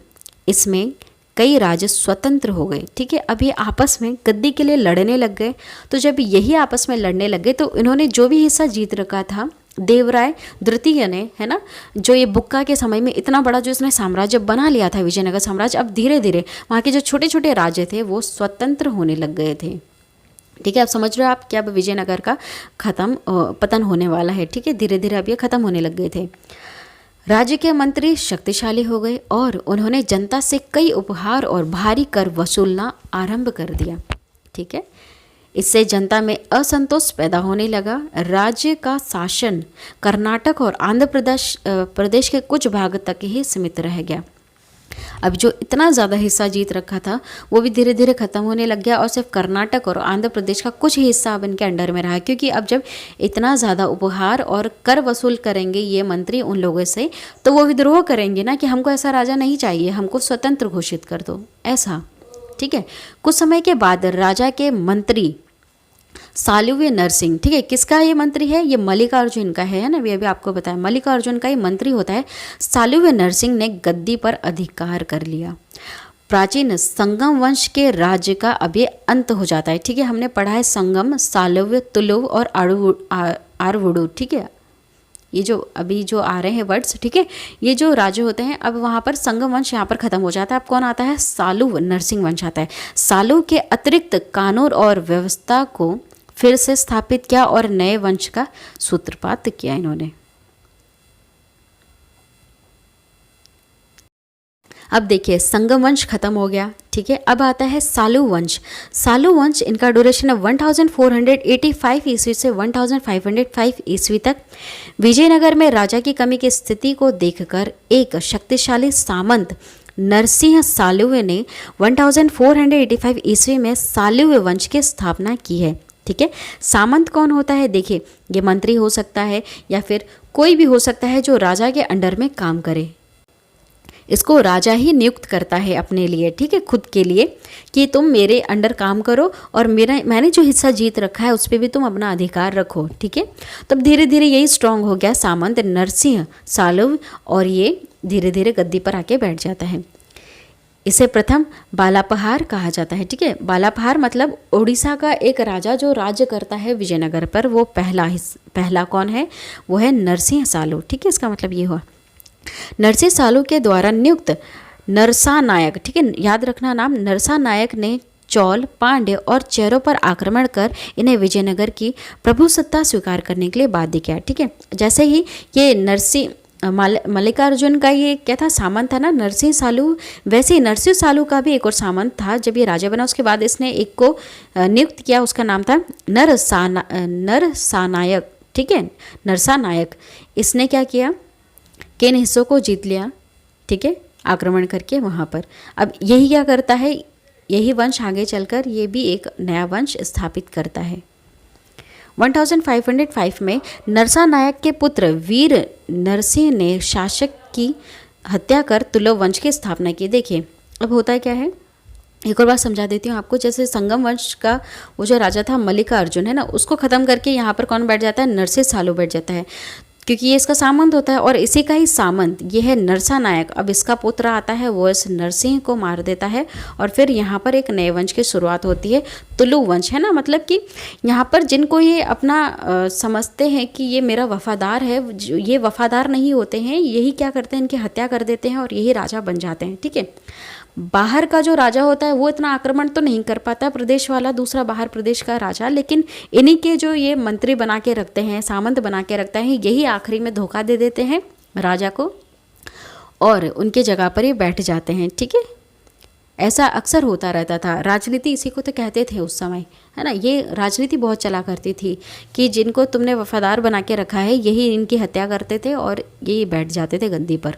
इसमें कई राज्य स्वतंत्र हो गए, ठीक है। अब ये आपस में गद्दी के लिए लड़ने लग गए। तो जब यही आपस में लड़ने लग गए तो इन्होंने जो भी हिस्सा जीत रखा था देवराय द्वितीय ने, है ना, जो ये बुक्का के समय में इतना बड़ा जो इसने साम्राज्य बना लिया था विजयनगर साम्राज्य, अब धीरे धीरे वहाँ के जो छोटे छोटे राज्य थे वो स्वतंत्र होने लग गए थे, ठीक है। अब समझ रहे हो आप कि अब विजयनगर का पतन होने वाला है, ठीक है। धीरे धीरे अब ये खत्म होने लग गए थे। राज्य के मंत्री शक्तिशाली हो गए और उन्होंने जनता से कई उपहार और भारी कर वसूलना आरंभ कर दिया, ठीक है। इससे जनता में असंतोष पैदा होने लगा। राज्य का शासन कर्नाटक और आंध्र प्रदेश के कुछ भाग तक ही सीमित रह गया। अब जो इतना ज़्यादा हिस्सा जीत रखा था वो भी धीरे धीरे खत्म होने लग गया और सिर्फ कर्नाटक और आंध्र प्रदेश का कुछ ही हिस्सा अब इनके अंडर में रहा, क्योंकि अब जब इतना ज़्यादा उपहार और कर वसूल करेंगे ये मंत्री उन लोगों से, तो वो विद्रोह करेंगे ना कि हमको ऐसा राजा नहीं चाहिए, हमको स्वतंत्र घोषित कर दो, ऐसा, ठीक है। कुछ समय के बाद राजा के मंत्री सालुव्य नरसिंह, ठीक है, किसका ये मंत्री है, ये मल्लिकार्जुन का है ना, अभी आपको बताया मल्लिकार्जुन का ही मंत्री होता है। सालुव्य नरसिंह ने गद्दी पर अधिकार कर लिया। प्राचीन संगम वंश के राज्य का अब ये अंत हो जाता है, ठीक है। हमने पढ़ा है संगम, सालुव्य, तुलुव और आर्वुडु, ठीक है। ये जो अभी जो आ रहे हैं वर्ड्स, ठीक है, ये जो राज्य होते हैं, अब वहाँ पर संगम वंश यहाँ पर खत्म हो जाता है। अब कौन आता है, सालुव नरसिंह वंश आता है। सालुव के अतिरिक्त कानून और व्यवस्था को फिर से स्थापित किया और नए वंश का सूत्रपात किया इन्होंने। अब देखिए संगम वंश खत्म हो गया, ठीक है। अब आता है सालु वंश। सालु वंश, इनका ड्यूरेशन है 1485 ईस्वी से 1505 ईस्वी तक। विजयनगर में राजा की कमी की स्थिति को देखकर एक शक्तिशाली सामंत नरसिंह सालुव्य ने 1485 ईस्वी में सालुव्य वंश की स्थापना की है, ठीक है। सामंत कौन होता है, देखिए ये मंत्री हो सकता है या फिर कोई भी हो सकता है जो राजा के अंडर में काम करे। इसको राजा ही नियुक्त करता है अपने लिए, ठीक है, खुद के लिए, कि तुम मेरे अंडर काम करो और मैंने जो हिस्सा जीत रखा है उस पर भी तुम अपना अधिकार रखो, ठीक है। तब धीरे धीरे यही स्ट्रांग हो गया सामंत नरसिंह सालुव और ये धीरे धीरे गद्दी पर आके बैठ जाता है। इसे प्रथम बालापहार कहा जाता है, ठीक है। बालापहार मतलब उड़ीसा का एक राजा जो राज्य करता है विजयनगर पर, वो पहला कौन है, वो है नरसिंह सालु, ठीक है। इसका मतलब ये हुआ नरसिंह सालु के द्वारा नियुक्त नरसा नायक, ठीक है, याद रखना नाम, नरसा नायक ने चौल, पांड्य और चेरों पर आक्रमण कर इन्हें विजयनगर की प्रभुसत्ता स्वीकार करने के लिए बाध्य किया, ठीक है। जैसे ही ये मल्लिकार्जुन का ये क्या था, सामंत था ना नरसिंह सालू। वैसे ही नरसिंह सालू का भी एक और सामंत था। जब ये राजा बना उसके बाद इसने एक को नियुक्त किया, उसका नाम था नरसानायक। ठीक है, नरसानायक। इसने क्या किया, किन हिस्सों को जीत लिया, ठीक है, आक्रमण करके वहाँ पर। अब यही क्या करता है, यही वंश आगे चलकर ये भी एक नया वंश स्थापित करता है। 1505 में नरसा नायक के पुत्र वीर नरसिंह ने शासक की हत्या कर तुलु वंश की स्थापना की। देखिए अब होता है क्या है, एक और बात समझा देती हूँ आपको। जैसे संगम वंश का वो जो राजा था मल्लिकार्जुन है ना, उसको ख़त्म करके यहाँ पर कौन बैठ जाता है, नरसिंह सालू बैठ जाता है, क्योंकि ये इसका सामंत होता है। और इसी का ही सामंत ये है नरसा नायक। अब इसका पुत्र आता है, वो इस नरसिंह को मार देता है और फिर यहाँ पर एक नए वंश की शुरुआत होती है, तुलु वंश है ना। मतलब कि यहाँ पर जिनको ये अपना समझते हैं कि ये मेरा वफादार है, ये वफादार नहीं होते हैं, यही क्या करते हैं, इनकी हत्या कर देते हैं और यही राजा बन जाते हैं। ठीक है, बाहर का जो राजा होता है वो इतना आक्रमण तो नहीं कर पाता, प्रदेश वाला दूसरा बाहर प्रदेश का राजा, लेकिन इन्हीं के जो ये मंत्री बना के रखते हैं, सामंत बना के रखते हैं, यही आखिरी में धोखा दे देते हैं राजा को और उनके जगह पर ये बैठ जाते हैं। ठीक है, ऐसा अक्सर होता रहता था। राजनीति इसी को तो कहते थे उस समय, है ना। ये राजनीति बहुत चला करती थी कि जिनको तुमने वफादार बना के रखा है यही इनकी हत्या करते थे और यही बैठ जाते थे गद्दी पर।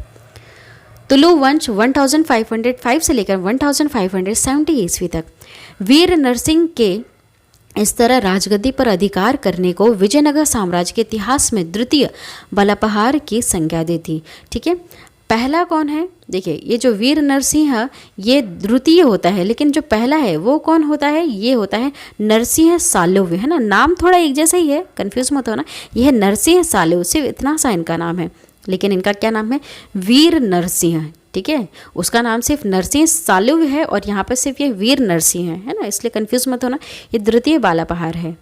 तुलु वंश 1505 से लेकर 1570 ईस्वी तक वीर नरसिंह के इस तरह राजगद्दी पर अधिकार करने को विजयनगर साम्राज्य के इतिहास में द्वितीय बलापहार की संज्ञा दी थी। ठीक है, पहला कौन है, देखिए ये जो वीर नरसिंह ये द्वितीय होता है, लेकिन जो पहला है वो कौन होता है, ये होता है नरसिंह सालव, है ना। नाम थोड़ा एक जैसा ही है, कंफ्यूज मत होना। यह है नरसिंह सालव, सिर्फ इतना सा इनका नाम है, लेकिन इनका क्या नाम है, वीर नरसिंह। ठीक है, उसका नाम सिर्फ नरसिंह सालव है और यहाँ पर सिर्फ ये वीर नरसिंह है ना, इसलिए कंफ्यूज मत होना। ये द्वितीय बालापहार है।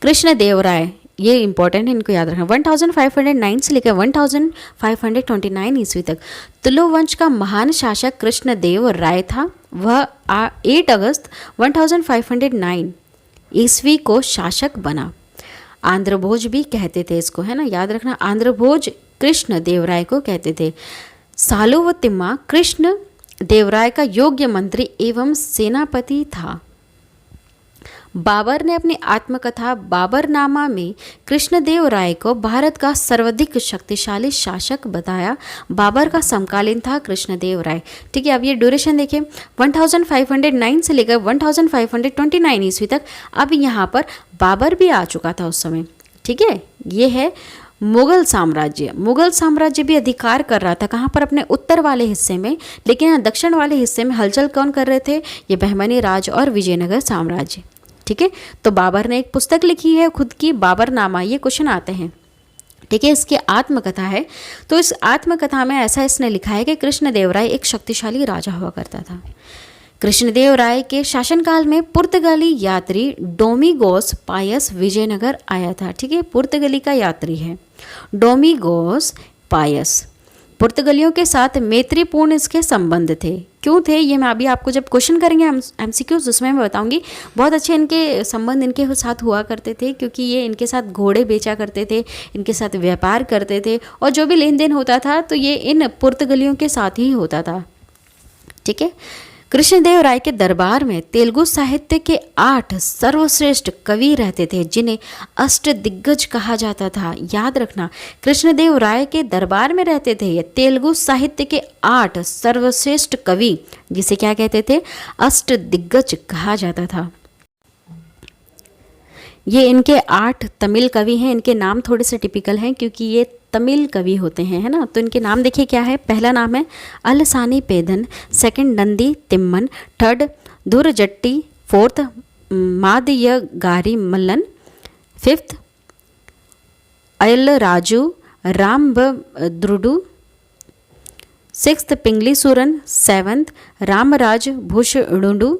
कृष्णदेवराय, ये इंपॉर्टेंट है, इनको याद रखना। 1509 से लेकर 1529 ईस्वी तक तुलु वंश का महान शासक कृष्णदेव राय था। वह 8 अगस्त 1509 ईस्वी को शासक बना। आंध्र भोज भी कहते थे इसको, है ना, याद रखना। आंध्र भोज कृष्ण देवराय को कहते थे। सालुवतिम्मा कृष्ण देवराय का योग्य मंत्री एवं सेनापति था। बाबर ने अपनी आत्मकथा बाबरनामा में कृष्णदेव राय को भारत का सर्वाधिक शक्तिशाली शासक बताया। बाबर का समकालीन था कृष्णदेव राय। ठीक है, अब ये ड्यूरेशन देखिए 1509 से लेकर 1529 ईस्वी तक। अब यहाँ पर बाबर भी आ चुका था उस समय। ठीक है, ये है मुगल साम्राज्य। मुगल साम्राज्य भी अधिकार कर रहा था, कहाँ पर, अपने उत्तर वाले हिस्से में, लेकिन यहाँ दक्षिण वाले हिस्से में हलचल कौन कर रहे थे, ये बहमनी राज और विजयनगर साम्राज्य। ठीक है, तो बाबर ने एक पुस्तक लिखी है खुद की, बाबरनामा। ये क्वेश्चन आते हैं। ठीक है, इसकी आत्मकथा है। तो इस आत्मकथा में ऐसा इसने लिखा है कि कृष्णदेव राय एक शक्तिशाली राजा हुआ करता था। कृष्णदेव राय के शासनकाल में पुर्तगाली यात्री डोमिगोस पायस विजयनगर आया था। ठीक है, पुर्तगाली का यात्री है डोमिगोस पायस। पुर्तगालियों के साथ मैत्रीपूर्ण इसके संबंध थे। क्यों थे, ये मैं अभी आपको जब क्वेश्चन करेंगे हम MCQs उसमें मैं बताऊंगी। बहुत अच्छे इनके संबंध इनके साथ हुआ करते थे, क्योंकि ये इनके साथ घोड़े बेचा करते थे, इनके साथ व्यापार करते थे और जो भी लेन देन होता था तो ये इन पुर्तगालियों के साथ ही होता था। ठीक है, कृष्णदेव राय के दरबार में तेलुगु साहित्य के 8 सर्वश्रेष्ठ कवि रहते थे, जिन्हें अष्ट दिग्गज कहा जाता था। याद रखना, कृष्णदेव राय के दरबार में रहते थे ये तेलुगु साहित्य के 8 सर्वश्रेष्ठ कवि, जिसे क्या कहते थे, अष्ट दिग्गज कहा जाता था। ये इनके 8 तमिल कवि हैं। इनके नाम थोड़े से टिपिकल हैं क्योंकि ये तमिल कवि होते हैं, है ना। तो इनके नाम देखिए क्या है। पहला नाम है Allasani Peddana, second Nandi Timmana, third Dhurjati, fourth Madayagari Mallana, fifth Ayyalaraju Ramabhadrudu, sixth Pingali Surana, seventh Ramaraja Bhushanudu,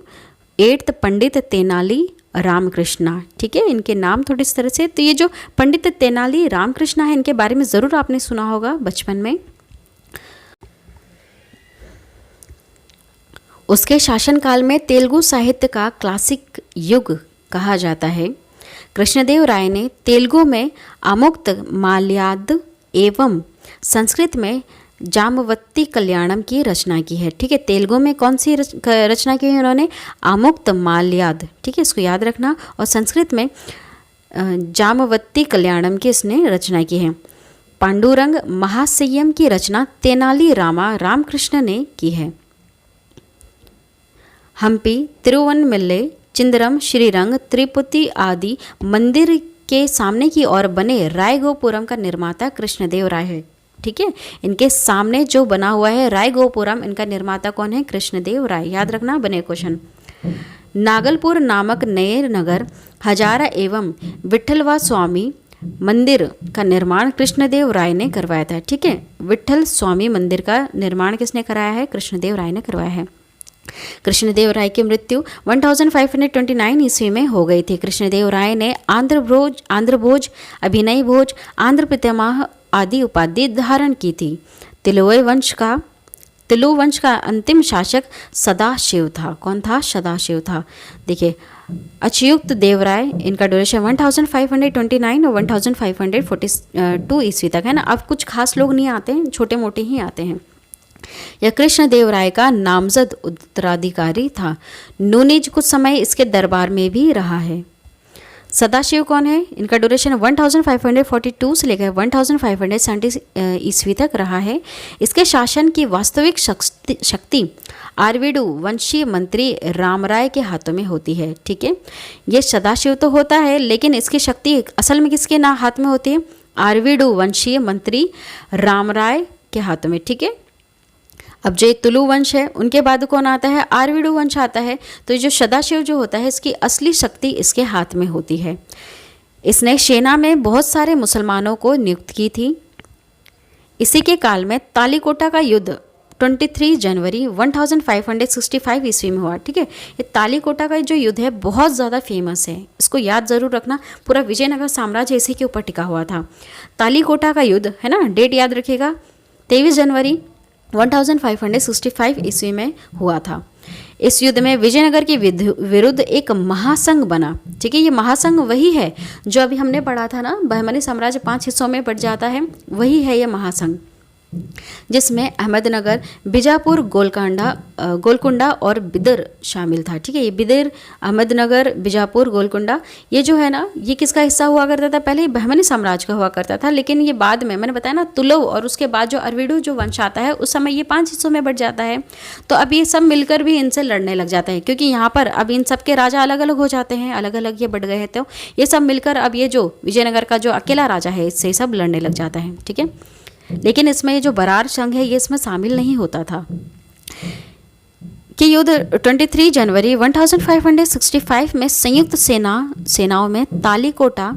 eighth Pandit Tenali Ramakrishna. ठीक है, इनके नाम थोड़ी इस तरह से। तो ये जो पंडित तेनाली रामकृष्णा है, इनके बारे में ज़रूर आपने सुना होगा बचपन में। उसके शासनकाल में तेलुगु साहित्य का क्लासिक युग कहा जाता है। कृष्णदेव राय ने तेलुगु में अमुक्त माल्याद एवं संस्कृत में जामवती कल्याणम की रचना की है। ठीक है, तेलुगु में कौन सी रचना की है उन्होंने? आमुक्त माल्याद। ठीक है, इसको याद रखना। और संस्कृत में जामवती कल्याणम की इसने रचना की है। पांडुरंग महासंयम की रचना तेनाली रामकृष्ण ने की है। हम्पी, तिरुवनमलई, चिंदरम, श्रीरंग, तिरुपति आदि मंदिर के सामने की ओर बने रायगोपुरम का निर्माता कृष्णदेव राय है। ठीक है, इनके सामने जो बना हुआ है रायगोपुरम, इनका निर्माता कौन है? कृष्णदेव राय। याद रखना, बने क्वेश्चन। नागलपुर नामक नए नगर हजारा एवं विठलवा स्वामी मंदिर का निर्माण कृष्णदेव राय ने करवाया था। ठीक है, विठल स्वामी मंदिर का निर्माण किसने कराया है? कृष्णदेव राय ने करवाया है। कृष्णदेव राय की मृत्यु 1529 ईस्वी में हो गई थी। कृष्णदेव राय ने आंध्र भोज, अभिनय भोज, आंध्र पितामह आदि उपाधि धारण की थी। तिलु वंश का अंतिम शासक सदाशिव था। कौन था? सदाशिव था। देखिए, अच्युत देव राय, इनका ड्यूरेशन 1529 और 1542 ईस्वी तक है ना। अब कुछ खास लोग नहीं आते हैं, छोटे मोटे ही आते हैं। यह कृष्णदेव राय का नामजद उत्तराधिकारी था। नूनीज कुछ समय इसके दरबार में भी रहा है। सदाशिव कौन है? इनका ड्यूरेशन 1542 से लेकर 1570 ईस्वी तक रहा है। इसके शासन की वास्तविक शक्ति आरवीडू वंशीय मंत्री रामराय के हाथों में होती है। ठीक है, ये सदाशिव तो होता है, लेकिन इसकी शक्ति असल में किसके हाथ में होती है? आरवीडू वंशीय मंत्री रामराय के हाथों में। ठीक है, अब जो तुलु वंश है उनके बाद कौन आता है? आरवीडू वंश आता है। तो जो सदाशिव जो होता है, इसकी असली शक्ति इसके हाथ में होती है। इसने सेना में बहुत सारे मुसलमानों को नियुक्त की थी। इसी के काल में तालीकोटा का युद्ध 23 जनवरी 1565 ईस्वी में हुआ। ठीक है, ये तालीकोटा का जो युद्ध है बहुत ज़्यादा फेमस है, इसको याद ज़रूर रखना। पूरा विजयनगर साम्राज्य इसी के ऊपर टिका हुआ था। तालीकोटा का युद्ध है ना, डेट याद रखिएगा, 23 जनवरी 1565 ईस्वी में हुआ था। इस युद्ध में विजयनगर के विरुद्ध एक महासंघ बना। ठीक है, ये महासंघ वही है जो अभी हमने पढ़ा था ना, बहमनी साम्राज्य 5 हिस्सों में बढ़ जाता है, वही है ये महासंघ, जिसमें अहमदनगर, बीजापुर, गोलकुंडा और बिदर शामिल था। ठीक है, ये बिदर, अहमदनगर, बीजापुर, गोलकुंडा, ये जो है ना, ये किसका हिस्सा हुआ करता था? पहले बहमनी साम्राज्य का हुआ करता था, लेकिन ये बाद में, मैंने बताया ना, तुलव और उसके बाद जो अरविडू जो वंश आता है, उस समय ये 5 हिस्सों में बढ़ जाता है। तो अब ये सब मिलकर भी इनसे लड़ने लग जाता है, क्योंकि यहाँ पर अब इन सब के राजा अलग अलग हो जाते हैं, अलग अलग ये बढ़ गए हैं। तो ये सब मिलकर अब ये जो विजयनगर का जो अकेला राजा है, इससे सब लड़ने लग जाता है। ठीक है, लेकिन इसमें ये जो बरार संघ है, ये इसमें शामिल नहीं होता था। कि युद्ध 23 जनवरी 1565 में संयुक्त सेनाओं में तालीकोटा,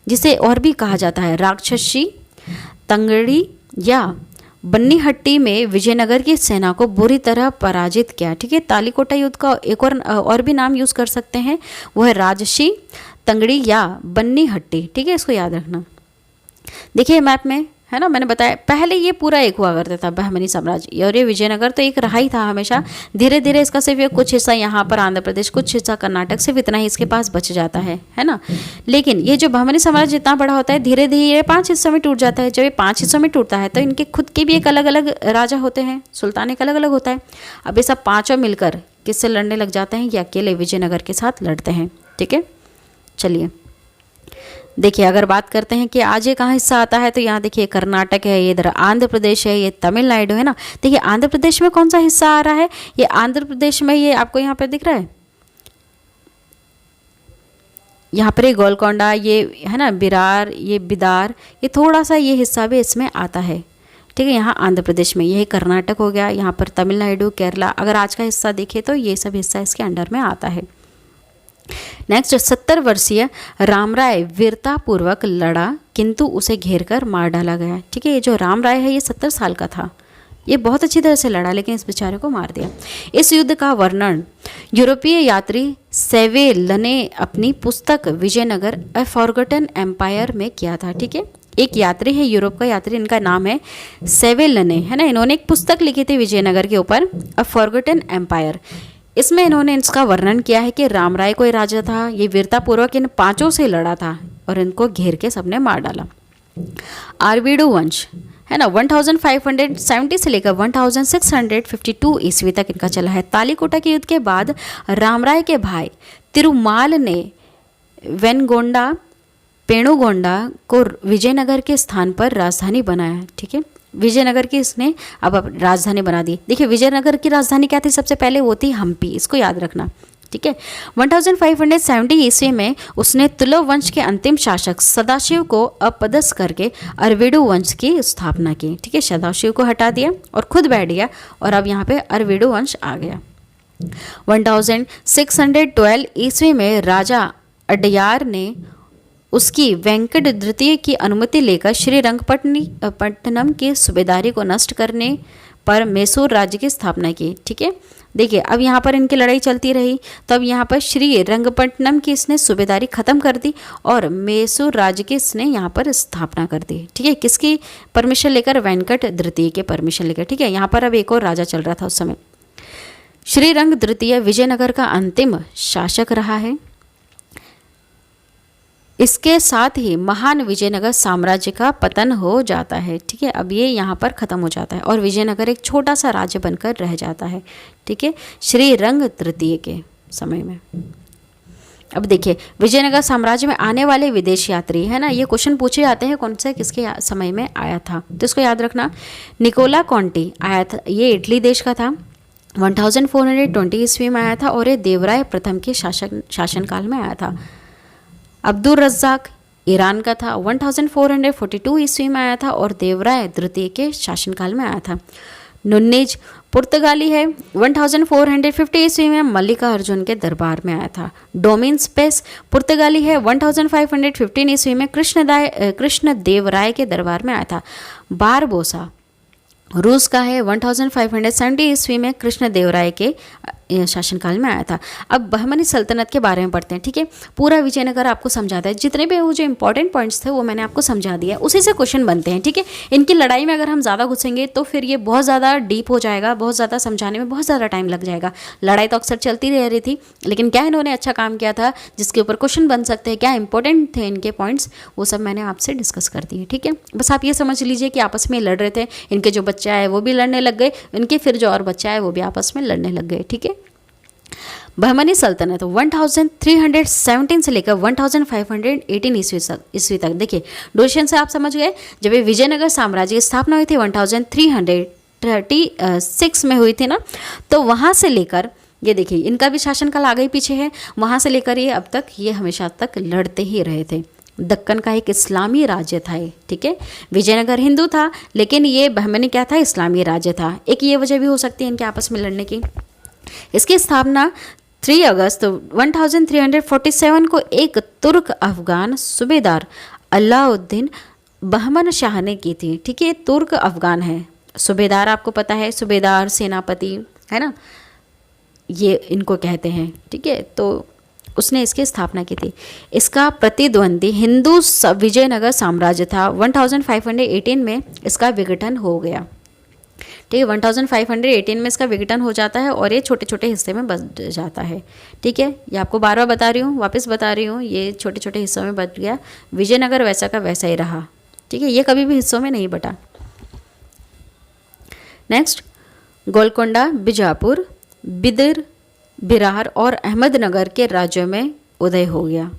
जिसे और भी कहा जाता है राक्षसी, तंगड़ी या बन्नीहट्टी में विजयनगर की सेना को बुरी तरह पराजित किया। ठीक है, तालीकोटा युद्ध का एक और भी नाम यूज़ कर सकते हैं, वो है राजसी, तंगड़ी या बन्नीहट्टी। ठीक है, इसको याद रखना। देखिए मैप में है ना, मैंने बताया पहले ये पूरा एक हुआ करता था बहमनी साम्राज्य, और ये विजयनगर तो एक रहा ही था हमेशा। धीरे धीरे इसका सिर्फ कुछ हिस्सा यहाँ पर आंध्र प्रदेश, कुछ हिस्सा कर्नाटक, सिर्फ इतना ही इसके पास बच जाता है ना। लेकिन ये जो बहमनी साम्राज्य जितना बड़ा होता है, धीरे धीरे 5 हिस्सों में टूट जाता है। जब ये 5 हिस्सों में टूटता है तो इनके खुद के भी एक अलग अलग राजा होते हैं, सुल्तान एक अलग अलग होता है। अब ये सब पाँचों मिलकर किससे लड़ने लग जाते हैं? ये अकेले विजयनगर के साथ लड़ते हैं। ठीक है, चलिए देखिए, अगर बात करते हैं कि आज ये कहाँ हिस्सा आता है, तो यहाँ देखिए कर्नाटक है, ये इधर आंध्र प्रदेश है, ये तमिलनाडु है ना। देखिए आंध्र प्रदेश में कौन सा हिस्सा आ रहा है? ये आंध्र प्रदेश में, ये आपको यहाँ पे दिख रहा है, यहाँ पर ये गोलकोंडा, ये है ना बिरार, ये बिदार, ये थोड़ा सा ये हिस्सा भी इसमें आता है। ठीक है, यहाँ आंध्र प्रदेश में, यही कर्नाटक हो गया, यहाँ पर तमिलनाडु, केरला, अगर आज का हिस्सा देखें तो ये सब हिस्सा इसके अंडर में आता है। नेक्स्ट, 70 वर्षीय रामराय वीरतापूर्वक लड़ा, किंतु उसे घेरकर मार डाला गया। ठीक है, ये जो रामराय है ये 70 साल का था, ये बहुत अच्छी तरह से लड़ा, लेकिन इस बेचारे को मार दिया। इस युद्ध का वर्णन यूरोपीय यात्री सेवेल ने अपनी पुस्तक विजयनगर अ फॉरगॉटन एम्पायर में किया था। ठीक है, एक यात्री है, यूरोप का यात्री, इनका नाम है सेवेलने, है ना। इन्होंने एक पुस्तक लिखी थी विजयनगर के ऊपर, अ फॉरगॉटन एम्पायर। इसमें इन्होंने इसका वर्णन किया है कि रामराय कोई राजा था, ये वीरतापूर्वक इन 5 से लड़ा था और इनको घेर के सबने मार डाला। आरवीडू वंश है ना। 1570 से लेकर 1652 ईस्वी तक इनका चला है। तालीकोटा के युद्ध के बाद रामराय के भाई तिरुमाल ने वेनगोंडा पेणुगोंडा को विजयनगर के स्थान पर राजधानी बनाया। ठीक है, विजयनगर की इसने अब राजधानी बना दी। देखिए विजयनगर की राजधानी क्या थी सबसे पहले, वो थी हम्पी, इसको याद रखना। ठीक है, 1570 ईस्वी में उसने तुलव वंश के अंतिम शासक सदाशिव को अपदस्थ करके अरविडु वंश की स्थापना की। ठीक है, सदाशिव को हटा दिया और खुद बैठ गया और अब यहाँ पे अरविडु वंश आ गया। 1612 ईस्वी में राजा अडयार ने उसकी वेंकट द्वितीय की अनुमति लेकर श्रीरंगपट्टनम की सूबेदारी को नष्ट करने पर मैसूर राज्य की स्थापना की। ठीक है, देखिए अब यहाँ पर इनकी लड़ाई चलती रही, तब यहाँ पर श्रीरंगपट्टनम की इसने सूबेदारी खत्म कर दी और मैसूर राज्य की इसने यहाँ पर स्थापना कर दी। ठीक है, किसकी परमिशन लेकर, वेंकट द्वितीय के परमिशन लेकर। ठीक है, यहाँ पर अब एक और राजा चल रहा था उस समय। श्रीरंग द्वितीय विजयनगर का अंतिम शासक रहा है। इसके साथ ही महान विजयनगर साम्राज्य का पतन हो जाता है। ठीक है, अब ये यहाँ पर ख़त्म हो जाता है और विजयनगर एक छोटा सा राज्य बनकर रह जाता है। ठीक है, श्रीरंग तृतीय के समय में। अब देखिए विजयनगर साम्राज्य में आने वाले विदेश यात्री, है ना, ये क्वेश्चन पूछे जाते हैं कौन से किसके समय में आया था, तो इसको याद रखना। निकोला कॉन्टी आया था, ये इटली देश का था, 1420 ईस्वी में आया था और ये देवराय प्रथम के शासनकाल में आया था। अब्दुल रज़्ज़ाक ईरान का था, 1442 ईस्वी में आया था और देवराय द्वितीय के शासनकाल में आया था। नुन्नीज पुर्तगाली है, 1450 ईस्वी में मल्लिका अर्जुन के दरबार में आया था। डोमिन स्पेस पुर्तगाली है, 1515 ईस्वी में कृष्ण देवराय के दरबार में आया था। बारबोसा रूस का है, 1570 ईस्वी में कृष्ण देवराय के शासनकाल में आया था। अब बहमनी सल्तनत के बारे में पढ़ते हैं। ठीक है, पूरा विजयनगर आपको समझाता है, जितने भी वो जो इंपॉर्टेंट पॉइंट्स थे वो मैंने आपको समझा दिया, उसी से क्वेश्चन बनते हैं। ठीक है, इनकी लड़ाई में अगर हम ज़्यादा घुसेंगे तो फिर ये बहुत ज़्यादा डीप हो जाएगा, बहुत ज़्यादा समझाने में बहुत ज़्यादा टाइम लग जाएगा। लड़ाई तो अक्सर चलती रह रही थी, लेकिन क्या इन्होंने अच्छा काम किया था जिसके ऊपर क्वेश्चन बन सकते हैं, क्या इंपॉर्टेंट थे इनके पॉइंट्स, वो सब मैंने आपसे डिस्कस कर दिए। ठीक है, बस आप ये समझ लीजिए कि आपस में लड़ रहे थे, इनके जो बच्चे आए वो भी लड़ने लग गए, इनके फिर जो और बच्चे आए वो भी आपस में लड़ने लग गए। ठीक है, बहमनी सल्तनत 1317 से लेकर 1518 ईस्वी तक। देखिए ड्यूरेशन से आप समझ गए, जब ये विजयनगर साम्राज्य की स्थापना हुई थी 1336 में हुई थी ना, तो वहाँ से लेकर ये देखिए इनका भी शासनकाल आगे पीछे है, वहाँ से लेकर ये अब तक ये हमेशा तक लड़ते ही रहे थे। दक्कन का एक इस्लामी राज्य था ये। ठीक है, विजयनगर हिंदू था लेकिन ये बहमनी क्या था, इस्लामी राज्य था। एक ये वजह भी हो सकती है इनके आपस में लड़ने की। इसकी स्थापना 3 अगस्त 1347 को एक तुर्क अफगान सूबेदार अलाउद्दीन बहमन शाह ने की थी। ठीक है, तुर्क अफगान है, सूबेदार आपको पता है, सूबेदार सेनापति है ना, ये इनको कहते हैं। ठीक है, तो उसने इसकी स्थापना की थी। इसका प्रतिद्वंदी हिंदू विजयनगर साम्राज्य था। 1518 में इसका विघटन हो गया। ठीक है, 1518 में इसका विघटन हो जाता है और ये छोटे छोटे हिस्से में बट जाता है। ठीक है, ये आपको बार बार बता रही हूँ, वापस बता रही हूँ, ये छोटे छोटे हिस्सों में बट गया। विजयनगर वैसा का वैसा ही रहा। ठीक है, ये कभी भी हिस्सों में नहीं बटा। नेक्स्ट, गोलकोंडा, बीजापुर, बिदर, बिरार और अहमदनगर के राज्यों में उदय हो गया।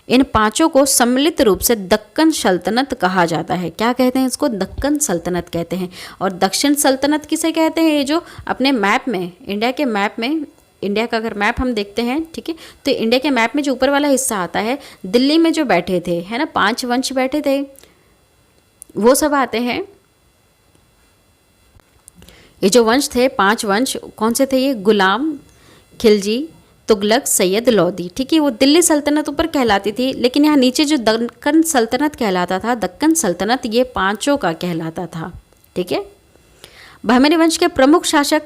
इन पांचों को सम्मिलित रूप से दक्कन सल्तनत कहा जाता है। क्या कहते हैं इसको, दक्कन सल्तनत कहते हैं। और दक्षिण सल्तनत किसे कहते हैं, ये जो अपने मैप में, इंडिया के मैप में, इंडिया का अगर मैप हम देखते हैं, ठीक है, तो इंडिया के मैप में जो ऊपर वाला हिस्सा आता है, दिल्ली में जो बैठे थे, है ना, 5 वंश बैठे थे, वो सब आते हैं। ये जो वंश थे, 5 वंश कौन से थे, ये गुलाम, खिलजी, तुगलक, सैयद, लोदी। ठीक है, वो दिल्ली सल्तनत ऊपर कहलाती थी, लेकिन यहाँ नीचे जो दक्कन सल्तनत कहलाता था, दक्कन सल्तनत, ये 5 का कहलाता था। ठीक है, बहमनी वंश के प्रमुख शासक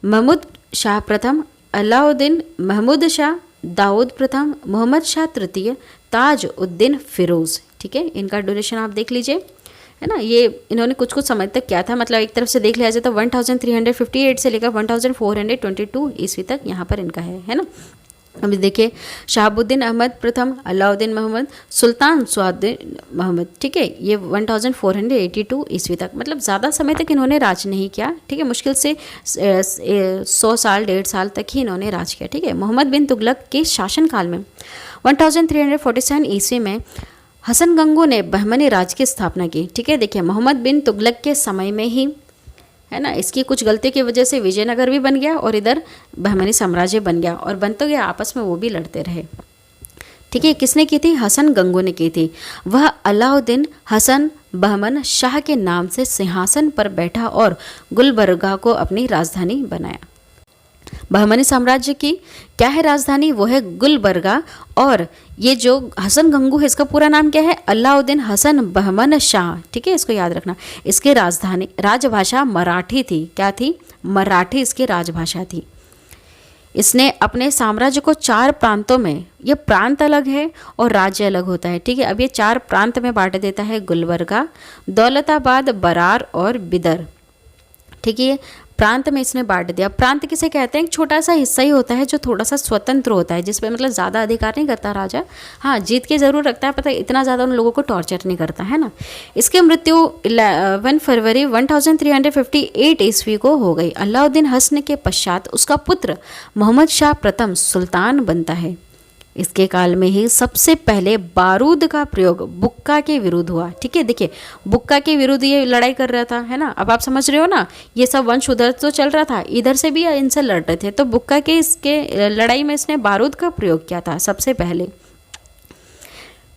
महमूद शाह प्रथम, अलाउद्दीन महमूद शाह, दाऊद प्रथम, मोहम्मद शाह तृतीय, ताज उद्दीन फिरोज। ठीक है, इनका ड्यूरेशन आप देख लीजिए, है ना, ये इन्होंने कुछ कुछ समय तक किया था, मतलब एक तरफ से देख लिया जाए तो 1358 से लेकर 1422 ईस्वी तक यहाँ पर इनका है ना। अभी देखिए, शहाबुद्दीन अहमद प्रथम, अलाउद्दीन मोहम्मद, सुल्तान सुआउद्दीन मोहम्मद, ठीक है, ये 1482 ईस्वी तक, मतलब ज़्यादा समय तक इन्होंने राज नहीं किया, ठीक है, मुश्किल से 100 साल 1.5 साल तक ही इन्होंने राज किया, ठीक है। मोहम्मद बिन तुगलक के शासनकाल में 1347 ईस्वी में हसन गंगू ने बहमनी राज की स्थापना की, ठीक है। देखिए, मोहम्मद बिन तुगलक के समय में ही, है ना, इसकी कुछ गलती की वजह से विजयनगर भी बन गया और इधर बहमनी साम्राज्य बन गया, और बन तो गया, आपस में वो भी लड़ते रहे, ठीक है। किसने की थी? हसन गंगू ने की थी। वह अलाउद्दीन हसन बहमन शाह के नाम से सिंहासन पर बैठा और गुलबर्गा को अपनी राजधानी बनाया। बहमनी साम्राज्य की क्या है राजधानी? वो है गुलबर्गा। और ये जो हसन गंगू है, इसका पूरा नाम क्या है? अलाउद्दीन हसन बहमन शाह, ठीक है, इसको याद रखना। इसकी राजधानी, राजभाषा मराठी थी। क्या थी? मराठी इसकी राजभाषा थी। इसने अपने साम्राज्य को 4 प्रांतों में, ये प्रांत अलग है और राज्य अलग होता है, ठीक है। अब ये 4 प्रांत में बांट देता है, गुलबर्गा, दौलताबाद, बरार और बिदर, ठीक है। प्रांत में इसने बांट दिया। प्रांत किसे कहते हैं? एक छोटा सा हिस्सा ही होता है जो थोड़ा सा स्वतंत्र होता है, जिसपे मतलब ज़्यादा अधिकार नहीं करता राजा, हाँ जीत के ज़रूर रखता है, पता है, इतना ज़्यादा उन लोगों को टॉर्चर नहीं करता, है ना। इसकी मृत्यु 11 फरवरी 1358 ईस्वी को हो गई। अलाउद्दीन हसन के पश्चात उसका पुत्र मोहम्मद शाह प्रथम सुल्तान बनता है। इसके काल में ही सबसे पहले बारूद का प्रयोग बुक्का के विरुद्ध हुआ, ठीक है। देखिए, बुक्का के विरुद्ध ये लड़ाई कर रहा था, है ना। अब आप समझ रहे हो ना, ये सब वंश उधर तो चल रहा था, इधर से भी इनसे लड़ रहे थे, तो बुक्का के इसके लड़ाई में इसने बारूद का प्रयोग किया था सबसे पहले।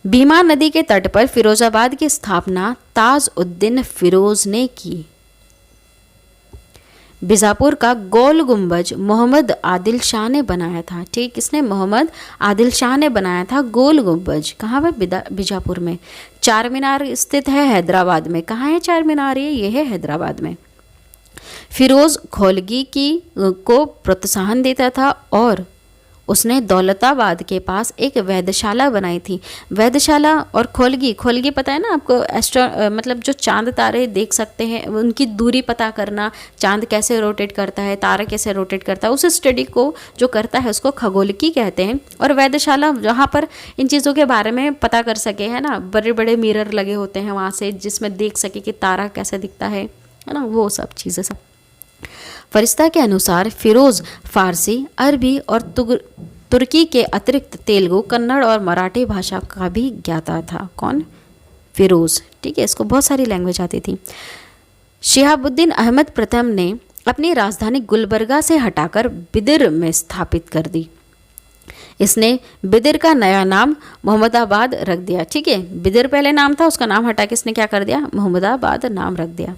भीमा नदी के तट पर फिरोजाबाद की स्थापना ताज उद्दीन फिरोज ने की। बीजापुर का गोल गुंबज मोहम्मद आदिल शाह ने बनाया था, ठीक। किसने? मोहम्मद आदिल शाह ने बनाया था गोल गुंबज। कहाँ पर? बीजापुर में। चार मीनार स्थित है हैदराबाद में। कहाँ है चार मीनार? ये है हैदराबाद में। फिरोज खोलगी को प्रोत्साहन देता था और उसने दौलताबाद के पास एक वेधशाला बनाई थी। वेधशाला और खोलगी पता है ना आपको, मतलब जो चांद तारे देख सकते हैं उनकी दूरी पता करना, चांद कैसे रोटेट करता है, तारा कैसे रोटेट करता है, उस स्टडी को जो करता है उसको खगोलकी कहते हैं। और वेधशाला जहाँ पर इन चीज़ों के बारे में पता कर सके, है ना, बड़े बड़े मिरर लगे होते हैं वहाँ से, जिसमें देख सके कि तारा कैसे दिखता है ना, वो सब चीज़ें सब। फरिश्ता के अनुसार फिरोज फारसी, अरबी और तुर्की के अतिरिक्त तेलुगु, कन्नड़ और मराठी भाषा का भी ज्ञाता था। कौन? फिरोज, ठीक है। इसको बहुत सारी लैंग्वेज आती थी। शिहाबुद्दीन अहमद प्रथम ने अपनी राजधानी गुलबर्गा से हटाकर बिदिर में स्थापित कर दी। इसने बिदिर का नया नाम मोहम्मदाबाद रख दिया, ठीक है। बिदिर पहले नाम था, उसका नाम हटा के इसने क्या कर दिया? मोहम्मदाबाद नाम रख दिया।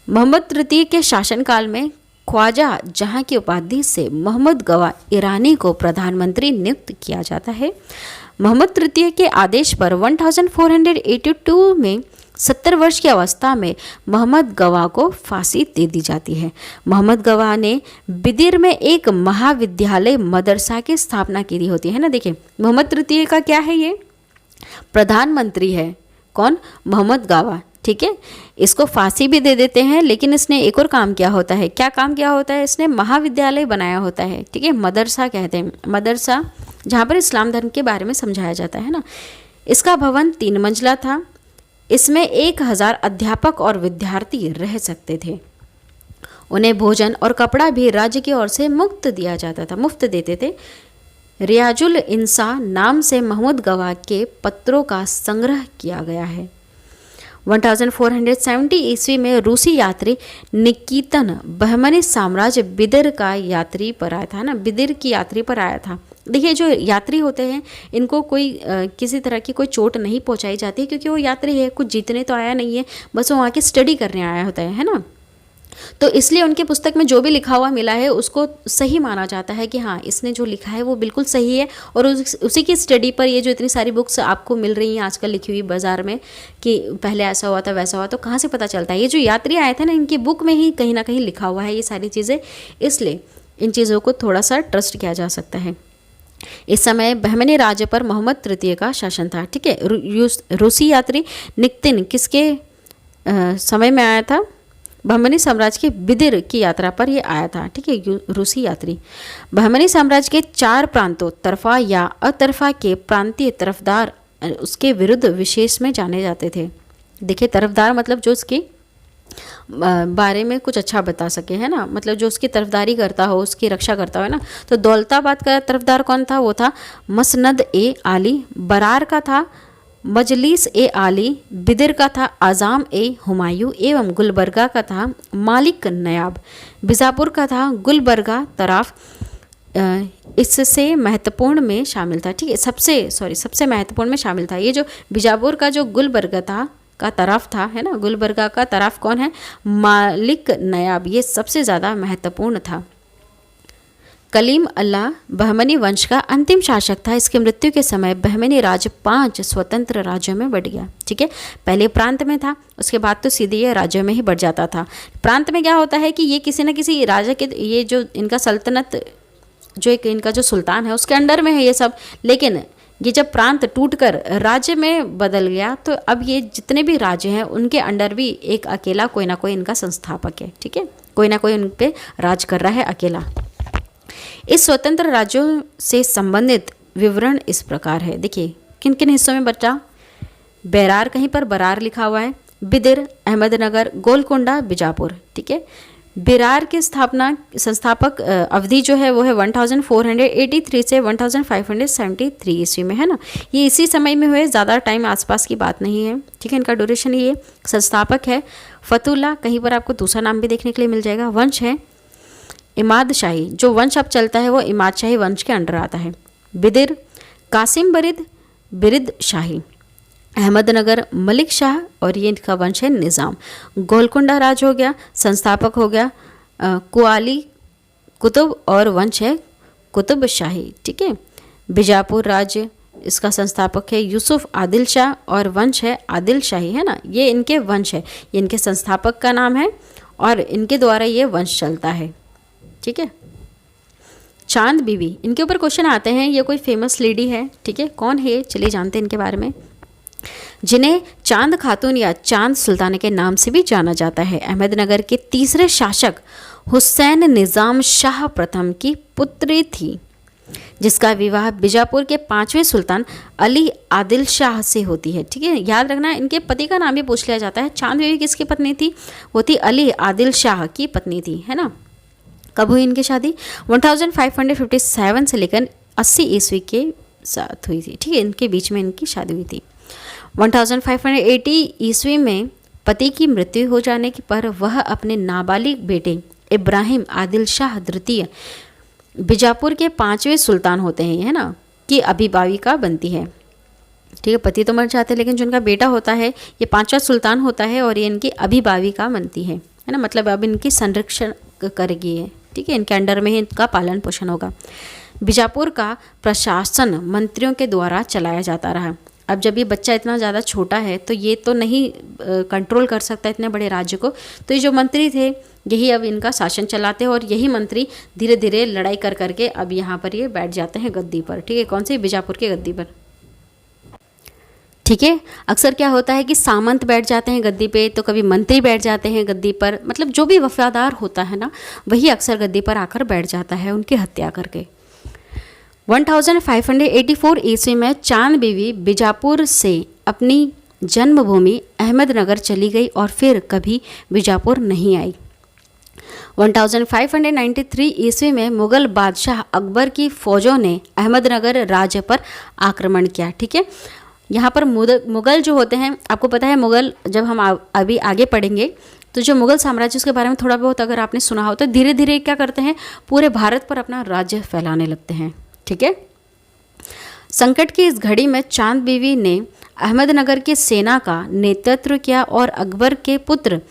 मोहम्मद तृतीय के शासनकाल में ख्वाजा जहां की उपाधि से मोहम्मद गवा ईरानी को प्रधानमंत्री नियुक्त किया जाता है। मोहम्मद तृतीय के आदेश पर 1482 में 70 वर्ष की अवस्था में मोहम्मद गवा को फांसी दे दी जाती है। मोहम्मद गवा ने बिदिर में एक महाविद्यालय मदरसा की स्थापना की दी होती है ना। देखिए, मोहम्मद तृतीय का क्या है? ये प्रधानमंत्री है। कौन? मोहम्मद गवा, ठीक है। इसको फांसी भी दे देते हैं, लेकिन इसने एक और काम किया होता है। क्या काम किया होता है? इसने महाविद्यालय बनाया होता है, ठीक है। मदरसा कहते हैं, मदरसा जहाँ पर इस्लाम धर्म के बारे में समझाया जाता है ना। इसका भवन 3 मंजिला था। इसमें 1000 अध्यापक और विद्यार्थी रह सकते थे। उन्हें भोजन और कपड़ा भी राज्य की ओर से मुफ्त दिया जाता था, मुफ्त देते थे। रियाजुल इंसा नाम से मोहम्मद गवा के पत्रों का संग्रह किया गया है। 1470 ईस्वी में रूसी यात्री निकितन बहमनी साम्राज्य बिदिर का यात्री पर आया था ना, बिदिर की यात्री पर आया था। देखिए, जो यात्री होते हैं इनको कोई किसी तरह की कोई चोट नहीं पहुंचाई जाती, क्योंकि वो यात्री है, कुछ जीतने तो आया नहीं है, बस वो वहाँ की स्टडी करने आया होता है ना। तो इसलिए उनके पुस्तक में जो भी लिखा हुआ मिला है उसको सही माना जाता है कि हाँ, इसने जो लिखा है वो बिल्कुल सही है। और उसी की स्टडी पर ये जो इतनी सारी बुक्स आपको मिल रही हैं आजकल लिखी हुई बाज़ार में कि पहले ऐसा हुआ था वैसा हुआ, तो कहाँ से पता चलता है? ये जो यात्री आए थे ना, इनकी बुक में ही कहीं ना कहीं लिखा हुआ है ये सारी चीज़ें, इसलिए इन चीज़ों को थोड़ा सा ट्रस्ट किया जा सकता है। इस समय बहमनी राज्य पर मोहम्मद तृतीय का शासन था, ठीक है। रूसी यात्री निकितिन किसके समय में आया था? बहमनी साम्राज्य के बिदिर की यात्रा पर ये आया था, ठीक है, रूसी यात्री। बहमनी साम्राज्य के 4 प्रांतों तरफा या अतरफा के प्रांतीय तरफदार उसके विरुद्ध विशेष में जाने जाते थे। देखिए, तरफदार मतलब जो उसके बारे में कुछ अच्छा बता सके, है ना, मतलब जो उसकी तरफदारी करता हो, उसकी रक्षा करता हो, है ना। तो दौलताबाद का तरफदार कौन था? वो था मसनद ए आली। बरार का था मजलिस ए आली। बिदिर का था आज़ाम ए हुमायूं एवं गुलबर्गा का था मालिक नयाब। बीजापुर का था गुलबर्गा तराफ इससे महत्वपूर्ण में शामिल था, ठीक है, सबसे महत्वपूर्ण में शामिल था। ये जो बीजापुर का जो गुलबर्गा था का तरफ था, है ना, गुलबर्गा का तरफ कौन है? मालिक नयाब। ये सबसे ज़्यादा महत्वपूर्ण था। कलीम अल्लाह बहमनी वंश का अंतिम शासक था। इसकी मृत्यु के समय बहमनी राज्य 5 स्वतंत्र राज्यों में बढ़ गया, ठीक है। पहले प्रांत में था, उसके बाद तो सीधे ये राज्यों में ही बढ़ जाता था। प्रांत में क्या होता है कि ये किसी न किसी राजा के, ये जो इनका सल्तनत, जो एक इनका जो सुल्तान है उसके अंडर में है ये सब। लेकिन ये जब प्रांत टूटकर राज्य में बदल गया तो अब ये जितने भी राज्य हैं उनके अंडर भी एक अकेला कोई ना कोई इनका संस्थापक है, ठीक है, कोई ना कोई उन पे राज कर रहा है अकेला। इस स्वतंत्र राज्यों से संबंधित विवरण इस प्रकार है। देखिए किन किन हिस्सों में बचा। बेरार, कहीं पर बरार लिखा हुआ है। बिदिर, अहमदनगर, गोलकोंडा, बीजापुर, ठीक है। बेरार के संस्थापक अवधि जो है वो है 1483 से 1573 ईस्वी में, है ना। ये इसी समय में हुए, ज़्यादा टाइम आसपास की बात नहीं है, ठीक है। इनका ड्यूरेशन ये संस्थापक है फतुल्ला, कहीं पर आपको दूसरा नाम भी देखने के लिए मिल जाएगा। वंश है इमाद शाही, जो वंश अब चलता है वो इमाद शाही वंश के अंडर आता है। बिदिर कासिम बरिद बिरिद शाही। अहमदनगर मलिक शाह, और ये इनका वंश है निज़ाम। गोलकुंडा राज हो गया, संस्थापक हो गया कुआली कुतुब, और वंश है कुतुब शाही, ठीक है। बीजापुर राज्य, इसका संस्थापक है यूसुफ आदिल शाह, और वंश है आदिल शाही, है ना। ये इनके वंश है, ये इनके संस्थापक का नाम है और इनके द्वारा ये वंश चलता है, ठीक है। चांद बीवी, इनके ऊपर क्वेश्चन आते हैं। ये कोई फेमस लेडी है, ठीक है, कौन है चलिए जानते हैं इनके बारे में। जिन्हें चांद खातून या चांद सुल्तान के नाम से भी जाना जाता है, अहमदनगर के तीसरे शासक हुसैन निज़ाम शाह प्रथम की पुत्री थी, जिसका विवाह बीजापुर के 5वें सुल्तान अली आदिल शाह से होती है, ठीक है। याद रखना इनके पति का नाम भी पूछ लिया जाता है। चांद बीवी किसकी पत्नी थी? वो थी अली आदिल शाह की पत्नी थी, है ना। कब हुई इनकी शादी? 1557 से लेकर 80 ईस्वी के साथ हुई थी, ठीक है, इनके बीच में इनकी शादी हुई थी। 1580 ईस्वी में पति की मृत्यु हो जाने पर वह अपने नाबालिग बेटे इब्राहिम आदिल शाह द्वितीय बीजापुर के 5वें सुल्तान होते हैं, है ना, की अभिभाविका बनती है, ठीक है। पति तो मर जाते हैं लेकिन जो इनका बेटा होता है ये 5वां सुल्तान होता है और ये इनकी अभिभाविका बनती है ना, मतलब अब इनकी संरक्षण करेगी है, ठीक है, इनके अंडर में ही इनका पालन पोषण होगा। बीजापुर का प्रशासन मंत्रियों के द्वारा चलाया जाता रहा। अब जब ये बच्चा इतना ज़्यादा छोटा है तो ये तो नहीं कंट्रोल कर सकता इतने बड़े राज्य को, तो ये जो मंत्री थे यही अब इनका शासन चलाते हैं और यही मंत्री धीरे धीरे लड़ाई कर करके अब यहाँ पर ये बैठ जाते हैं गद्दी पर, ठीक है, कौन से? बीजापुर के गद्दी पर, ठीक है। अक्सर क्या होता है कि सामंत बैठ जाते हैं गद्दी पे, तो कभी मंत्री बैठ जाते हैं गद्दी पर, मतलब जो भी वफादार होता है ना वही अक्सर गद्दी पर आकर बैठ जाता है उनकी हत्या करके। 1584 ईस्वी में चांद बीवी बीजापुर से अपनी जन्मभूमि अहमदनगर चली गई और फिर कभी बीजापुर नहीं आई। 1593 ईस्वी में मुगल बादशाह अकबर की फौजों ने अहमदनगर राज्य पर आक्रमण किया, ठीक है। यहाँ पर मुगल जो होते हैं, आपको पता है मुगल, जब हम अभी आगे पढ़ेंगे तो जो मुगल साम्राज्य उसके बारे में थोड़ा बहुत अगर आपने सुना हो तो धीरे धीरे क्या करते हैं, पूरे भारत पर अपना राज्य फैलाने लगते हैं, ठीक है। संकट की इस घड़ी में चांद बीवी ने अहमदनगर की सेना का नेतृत्व किया और अकबर के पुत्र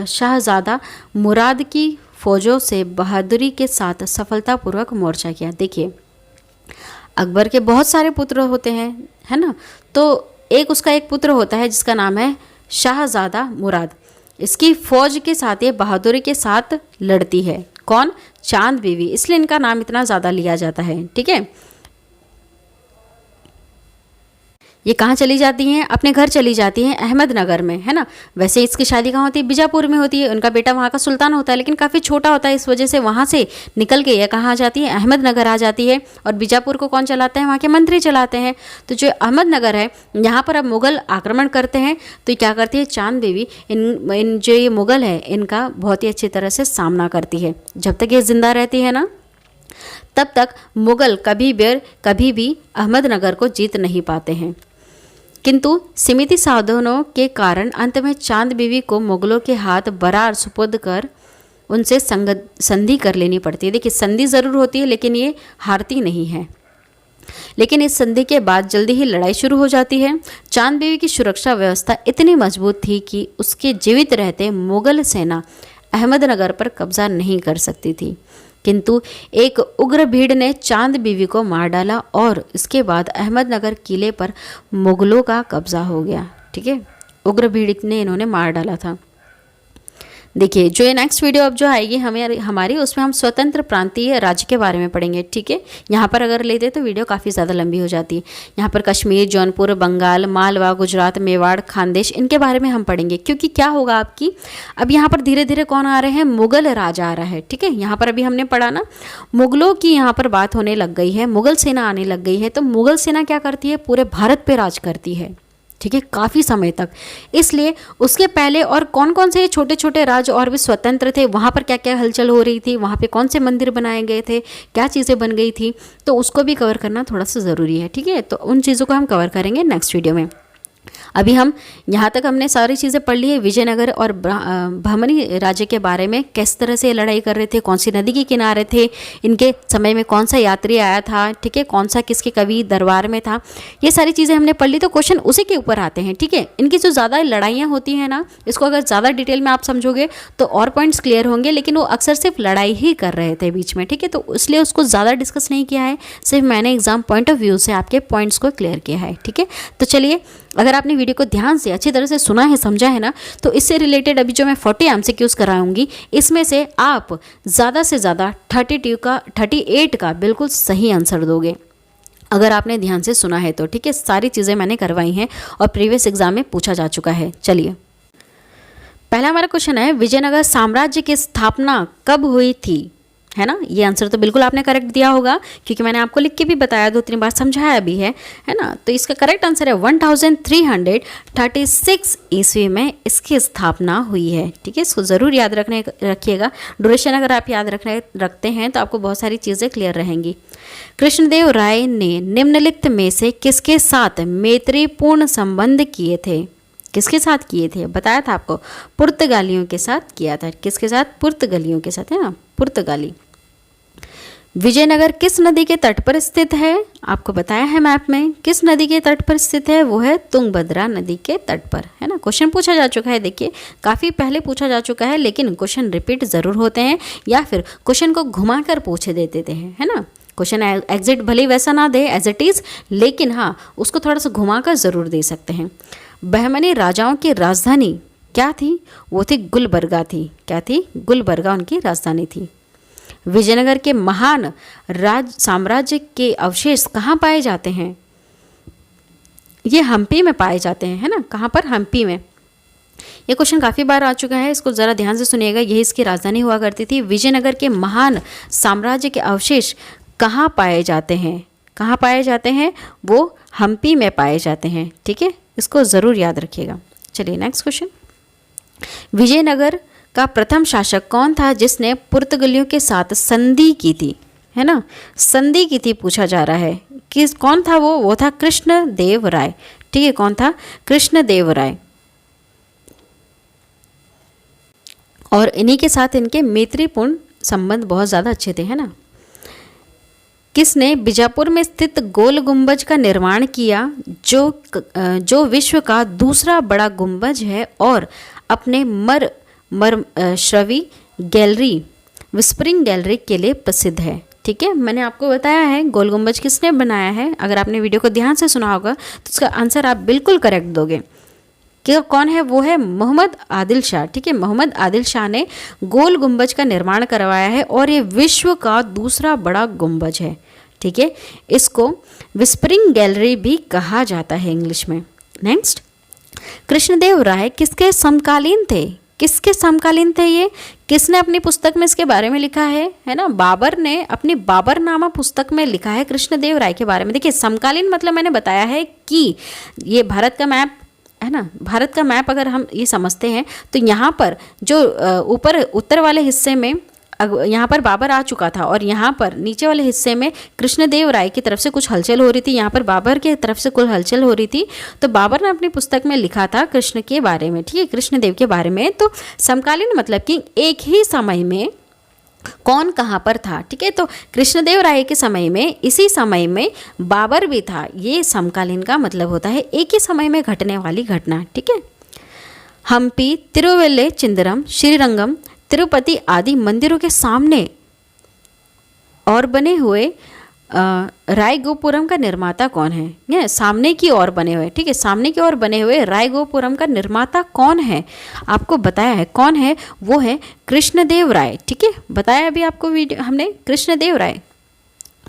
शाहजादा मुराद की फौजों से बहादुरी के साथ सफलतापूर्वक मोर्चा किया। देखिए अकबर के बहुत सारे पुत्र होते हैं, है ना, तो एक उसका एक पुत्र होता है जिसका नाम है शाहजादा मुराद। इसकी फौज के साथ ये बहादुरी के साथ लड़ती है। कौन? चांद बीवी, इसलिए इनका नाम इतना ज़्यादा लिया जाता है, ठीक है। ये कहाँ चली जाती हैं? अपने घर चली जाती हैं अहमदनगर में, है ना। वैसे इसकी शादी कहाँ होती है? बीजापुर में होती है। उनका बेटा वहाँ का सुल्तान होता है, लेकिन काफ़ी छोटा होता है, इस वजह से वहाँ से निकल के ये कहाँ आ जाती है? अहमदनगर आ जाती है। और बीजापुर को कौन चलाते हैं? वहाँ के मंत्री चलाते हैं। तो जो अहमदनगर है, यहाँ पर अब मुग़ल आक्रमण करते हैं, तो क्या करती है चांद बीवी, इन जो ये मुग़ल है इनका बहुत ही अच्छी तरह से सामना करती है। जब तक ये जिंदा रहती है ना, तब तक मुग़ल कभी भी अहमदनगर को जीत नहीं पाते हैं। किंतु सीमित साधनों के कारण अंत में चांद बीवी को मुग़लों के हाथ बरार सुपुर्द कर उनसे संधि कर लेनी पड़ती है। देखिए, संधि ज़रूर होती है, लेकिन ये हारती नहीं है। लेकिन इस संधि के बाद जल्दी ही लड़ाई शुरू हो जाती है। चांद बीवी की सुरक्षा व्यवस्था इतनी मजबूत थी कि उसके जीवित रहते मुग़ल सेना अहमदनगर पर कब्जा नहीं कर सकती थी। किंतु एक उग्र भीड़ ने चांद बीवी को मार डाला और इसके बाद अहमदनगर किले पर मुग़लों का कब्जा हो गया। ठीक है, उग्र भीड़ ने इन्होंने मार डाला था। देखिए, जो ये नेक्स्ट वीडियो अब जो आएगी हमारी उसमें हम स्वतंत्र प्रांतीय राज्य के बारे में पढ़ेंगे। ठीक है, यहाँ पर अगर लेते तो वीडियो काफ़ी ज़्यादा लंबी हो जाती है। यहाँ पर कश्मीर, जौनपुर, बंगाल, मालवा, गुजरात, मेवाड़, खानदेश, इनके बारे में हम पढ़ेंगे। क्योंकि क्या होगा आपकी, अब यहाँ पर धीरे धीरे कौन आ रहे हैं? मुग़ल राजा आ रहा है। ठीक है, यहाँ पर अभी हमने पढ़ा ना, मुग़लों की यहाँ पर बात होने लग गई है, मुग़ल सेना आने लग गई है। तो मुग़ल सेना क्या करती है? पूरे भारत पर राज करती है। ठीक है, काफ़ी समय तक। इसलिए उसके पहले और कौन कौन से छोटे छोटे राज्य और भी स्वतंत्र थे, वहाँ पर क्या क्या हलचल हो रही थी, वहाँ पे कौन से मंदिर बनाए गए थे, क्या चीज़ें बन गई थी, तो उसको भी कवर करना थोड़ा सा ज़रूरी है। ठीक है, तो उन चीज़ों को हम कवर करेंगे नेक्स्ट वीडियो में। अभी हम यहाँ तक हमने सारी चीज़ें पढ़ ली है। विजयनगर और बहमनी राज्य के बारे में, किस तरह से लड़ाई कर रहे थे, कौन सी नदी के किनारे थे, इनके समय में कौन सा यात्री आया था, ठीक है, कौन सा किसके कवि दरबार में था, ये सारी चीज़ें हमने पढ़ ली। तो क्वेश्चन उसी के ऊपर आते हैं। ठीक है, इनकी जो ज़्यादा लड़ाइयाँ होती हैं ना, इसको अगर ज़्यादा डिटेल में आप समझोगे तो और पॉइंट्स क्लियर होंगे, लेकिन वो अक्सर सिर्फ लड़ाई ही कर रहे थे बीच में। ठीक है, तो इसलिए उसको ज़्यादा डिस्कस नहीं किया है, सिर्फ मैंने एग्जाम पॉइंट ऑफ व्यू से आपके पॉइंट्स को क्लियर किया है। ठीक है, तो चलिए, अगर आपने वीडियो को ध्यान से अच्छी तरह से सुना है, समझा है ना, तो इससे रिलेटेड अभी जो मैं 40 MCQs कराऊंगी, इसमें से आप ज़्यादा से ज़्यादा 38 का बिल्कुल सही आंसर दोगे, अगर आपने ध्यान से सुना है तो। ठीक है, सारी चीज़ें मैंने करवाई हैं और प्रीवियस एग्जाम में पूछा जा चुका है। चलिए, पहला हमारा क्वेश्चन है, विजयनगर साम्राज्य की स्थापना कब हुई थी? है ना, ये आंसर तो बिल्कुल आपने करेक्ट दिया होगा, क्योंकि मैंने आपको लिख के भी बताया, 2-3 बार समझाया भी है ना। तो इसका करेक्ट आंसर है 1336 ईस्वी में इसकी स्थापना हुई है। ठीक है, इसको ज़रूर याद रखिएगा। ड्यूरेशन अगर आप याद रखते हैं तो आपको बहुत सारी चीज़ें क्लियर रहेंगी। कृष्णदेव राय ने निम्नलिखित में से किसके साथ मैत्रीपूर्ण संबंध किए थे? किसके साथ किए थे? बताया था आपको, पुर्तगालियों के साथ किया था। किसके साथ? पुर्तगालियों के साथ, है ना, पुर्तगाली। विजयनगर किस नदी के तट पर स्थित है? आपको बताया है मैप में, किस नदी के तट पर स्थित है? वो है तुंगभद्रा नदी के तट पर, है ना। क्वेश्चन पूछा जा चुका है, देखिए काफ़ी पहले पूछा जा चुका है, लेकिन क्वेश्चन रिपीट ज़रूर होते हैं, या फिर क्वेश्चन को घुमा कर पूछ देते हैं, है ना। क्वेश्चन एग्जिट भले वैसा ना दे एज इट इज़, लेकिन हाँ, उसको थोड़ा सा घुमा कर ज़रूर दे सकते हैं। बहमनी राजाओं की राजधानी क्या थी? वो थी गुलबर्गा थी। क्या थी? गुलबर्गा उनकी राजधानी थी। विजयनगर के महान साम्राज्य के अवशेष कहाँ पाए जाते हैं? ये हम्पी में पाए जाते हैं, है ना। कहाँ पर? हम्पी में। ये क्वेश्चन काफ़ी बार आ चुका है, इसको ज़रा ध्यान से सुनिएगा। यही इसकी राजधानी हुआ करती थी। विजयनगर के महान साम्राज्य के अवशेष कहाँ पाए जाते हैं? कहाँ पाए जाते हैं? वो हम्पी में पाए जाते हैं। ठीक है, इसको ज़रूर याद रखिएगा। चलिए नेक्स्ट क्वेश्चन, विजयनगर का प्रथम शासक कौन था जिसने पुर्तगालियों के साथ संधि की थी? है ना, संधि की थी पूछा जा रहा है। किस कौन था वो? वो था कृष्णदेव राय। ठीक है, कौन था? कृष्णदेव राय। और इन्हीं के साथ इनके मैत्रीपूर्ण संबंध बहुत ज़्यादा अच्छे थे, है ना। किसने बीजापुर में स्थित गोल गुंबज का निर्माण किया, जो विश्व का दूसरा बड़ा गुंबज है और अपने श्रवी गैलरी, विस्परिंग गैलरी के लिए प्रसिद्ध है? ठीक है, मैंने आपको बताया है गोल गुंबज किसने बनाया है। अगर आपने वीडियो को ध्यान से सुना होगा तो उसका आंसर आप बिल्कुल करेक्ट दोगे। कि कौन है? वो है मोहम्मद आदिल शाह। ठीक है, मोहम्मद आदिल शाह ने गोल गुंबज का निर्माण करवाया है और ये विश्व का दूसरा बड़ा गुंबज है। ठीक है, इसको विस्परिंग गैलरी भी कहा जाता है इंग्लिश में। नेक्स्ट, कृष्णदेव राय किसके समकालीन थे? किसके समकालीन थे ये? किसने अपनी पुस्तक में इसके बारे में लिखा है ना? बाबर ने अपनी बाबरनामा पुस्तक में लिखा है कृष्णदेव राय के बारे में। देखिए, समकालीन मतलब मैंने बताया है कि ये भारत का मैप है ना, भारत का मैप अगर हम ये समझते हैं तो यहाँ पर जो ऊपर उत्तर वाले हिस्से में यहाँ पर बाबर आ चुका था और यहाँ पर नीचे वाले हिस्से में कृष्णदेव राय की तरफ से कुछ हलचल हो रही थी, यहाँ पर बाबर की तरफ से कुछ हलचल हो रही थी। तो बाबर ने अपनी पुस्तक में लिखा था कृष्ण के बारे में, ठीक है, कृष्णदेव के बारे में। तो समकालीन मतलब कि एक ही समय में कौन कहाँ पर था, ठीक है। तो कृष्णदेव राय के समय में, इसी समय में बाबर भी था। ये समकालीन का मतलब होता है एक ही समय में घटने वाली घटना, ठीक है। हम्पी, तिरुवल्ले चिंदरम, श्रीरंगम, तिरुपति आदि मंदिरों के सामने और बने हुए रायगोपुरम का निर्माता कौन है? ये सामने की ओर बने हुए, ठीक है, सामने की ओर बने हुए रायगोपुरम का निर्माता कौन है? आपको बताया है कौन है, वो है कृष्णदेव राय, ठीक है, बताया अभी आपको वीडियो हमने, कृष्णदेव राय।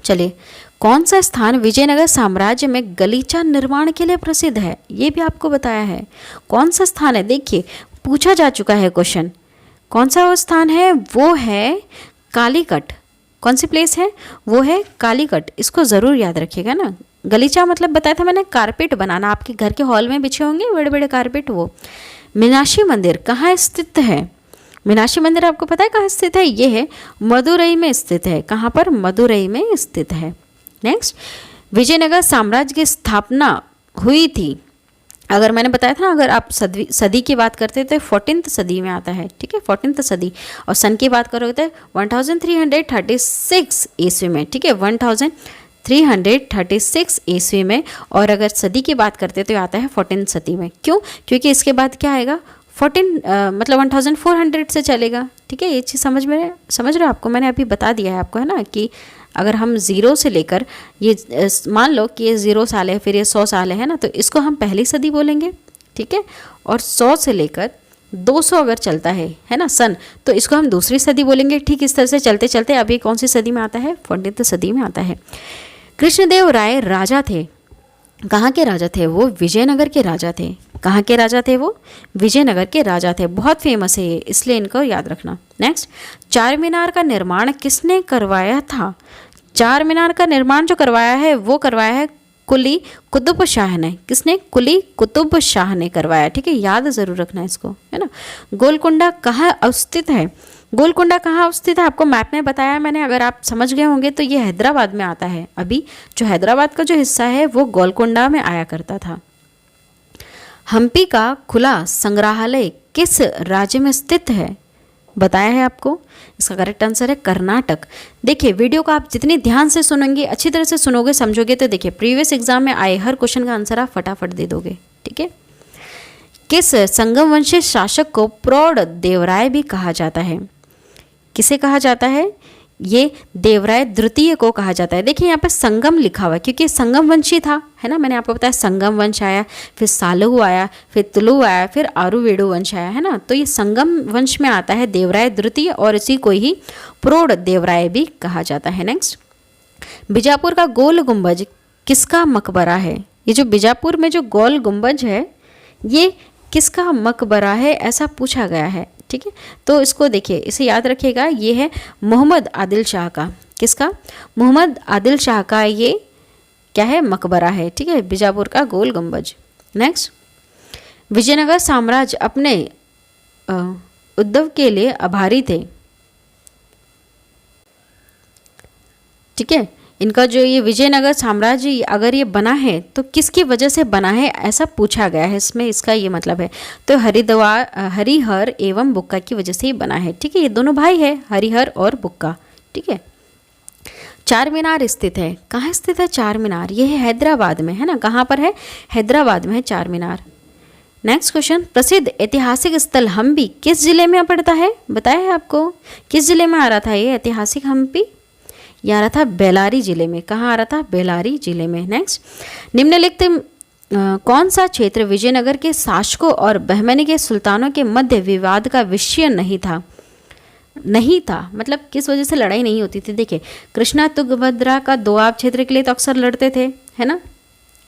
चलिए, कौन सा स्थान विजयनगर साम्राज्य में गलीचा निर्माण के लिए प्रसिद्ध है? ये भी आपको बताया है। कौन सा स्थान है? देखिए, पूछा जा चुका है क्वेश्चन। कौन सा वो स्थान है? वो है कालीकट। कौन सी प्लेस है? वो है कालीकट। इसको ज़रूर याद रखिएगा ना। गलीचा मतलब बताया था मैंने, कारपेट बनाना, आपके घर के हॉल में बिछे होंगे बड़े बड़े कारपेट, वो। मीनाक्षी मंदिर कहाँ स्थित है? मीनाक्षी मंदिर आपको पता है कहाँ स्थित है? ये है मदुरई में स्थित है। कहाँ पर? मदुरई में स्थित है। नेक्स्ट, विजयनगर साम्राज्य की स्थापना हुई थी, अगर मैंने बताया था ना, अगर आप सदी की बात करते तो 14th सदी में आता है, ठीक है, 14th सदी। और सन की बात करोगे तो 1336 ईस्वी में, ठीक है, 1336 ईस्वी में। और अगर सदी की बात करते तो आता है 14th सदी में। क्यों? क्योंकि इसके बाद क्या आएगा, 1400 से चलेगा, ठीक है। ये चीज़ समझ रहे हो आपको? मैंने अभी बता दिया है आपको, है ना, कि अगर हम ज़ीरो से लेकर ये मान लो कि ये 0 साल है, फिर ये 100 साल है ना, तो इसको हम पहली सदी बोलेंगे, ठीक है। और 100 से लेकर 200 अगर चलता है ना सन, तो इसको हम दूसरी सदी बोलेंगे। ठीक इस तरह से चलते चलते अभी कौन सी सदी में आता है? 14th सदी में आता है। कृष्णदेव राय राजा थे। कहाँ के राजा थे? वो विजयनगर के राजा थे। कहाँ के राजा थे? वो विजयनगर के राजा थे। बहुत फेमस है ये, इसलिए इनको याद रखना। नेक्स्ट, चार मीनार का निर्माण किसने करवाया था? चार मीनार का निर्माण जो करवाया है वो करवाया है कुली कुतुब शाह ने। किसने? कुली कुतुब शाह ने करवाया, ठीक है, याद ज़रूर रखना इसको, है ना। गोलकुंडा कहाँ अवस्थित है? गोलकुंडा कहाँ अवस्थित है? आपको मैप में बताया मैंने, अगर आप समझ गए होंगे तो ये हैदराबाद में आता है। अभी जो हैदराबाद का जो हिस्सा है वो गोलकुंडा में आया करता था। हम्पी का खुला संग्रहालय किस राज्य में स्थित है? बताया है आपको। इसका करेक्ट आंसर है कर्नाटक। देखिए, वीडियो को आप जितनी ध्यान से सुनेंगे, अच्छी तरह से सुनोगे, समझोगे, तो देखिए प्रीवियस एग्जाम में आए हर क्वेश्चन का आंसर आप फटाफट दे दोगे, ठीक है। किस संगम वंशी शासक को प्रौढ़ देवराय भी कहा जाता है? किसे कहा जाता है? ये देवराय द्वितीय को कहा जाता है। देखिए यहाँ पर संगम लिखा हुआ है क्योंकि संगम वंशी था, है ना। मैंने आपको बताया संगम वंश आया, फिर सालहु आया, फिर तुलु आया, फिर आरुवेडु वंश आया, है ना। तो ये संगम वंश में आता है देवराय द्वितीय, और इसी को ही प्रौढ़ देवराय भी कहा जाता है। नेक्स्ट, बीजापुर का गोल गुंबज किसका मकबरा है? ये जो बीजापुर में जो गोल गुंबज है ये किसका मकबरा है, ऐसा पूछा गया है, ठीक है। तो इसको देखिए, इसे याद रखिएगा, ये है मोहम्मद आदिल शाह का। किसका? मोहम्मद आदिल शाह का ये क्या है? मकबरा है, ठीक है, बीजापुर का गोल गुंबज। नेक्स्ट, विजयनगर साम्राज्य अपने उद्भव के लिए आभारी थे, ठीक है। इनका जो ये विजयनगर साम्राज्य अगर ये बना है तो किसकी वजह से बना है, ऐसा पूछा गया है। इसमें इसका ये मतलब है, तो हरिहर एवं बुक्का की वजह से ही बना है, ठीक है। ये दोनों भाई है, हरिहर और बुक्का, ठीक है। चार मीनार स्थित है। कहाँ स्थित है चार मीनार? ये है हैदराबाद में, है ना। कहाँ पर है? हैदराबाद में है चार मीनार। नेक्स्ट क्वेश्चन, प्रसिद्ध ऐतिहासिक स्थल हम्पी किस जिले में पड़ता है? बताया है आपको, किस जिले में आ रहा था ये ऐतिहासिक हम्पी? ये आ रहा था बेलारी जिले में। कहाँ आ रहा था? बेलारी जिले में। नेक्स्ट, निम्नलिखित कौन सा क्षेत्र विजयनगर के शासकों और बहमनी के सुल्तानों के मध्य विवाद का विषय नहीं था? नहीं था, मतलब किस वजह से लड़ाई नहीं होती थी। देखिए, कृष्णा तुंगभद्रा का दोआब क्षेत्र के लिए तो अक्सर लड़ते थे, है ना,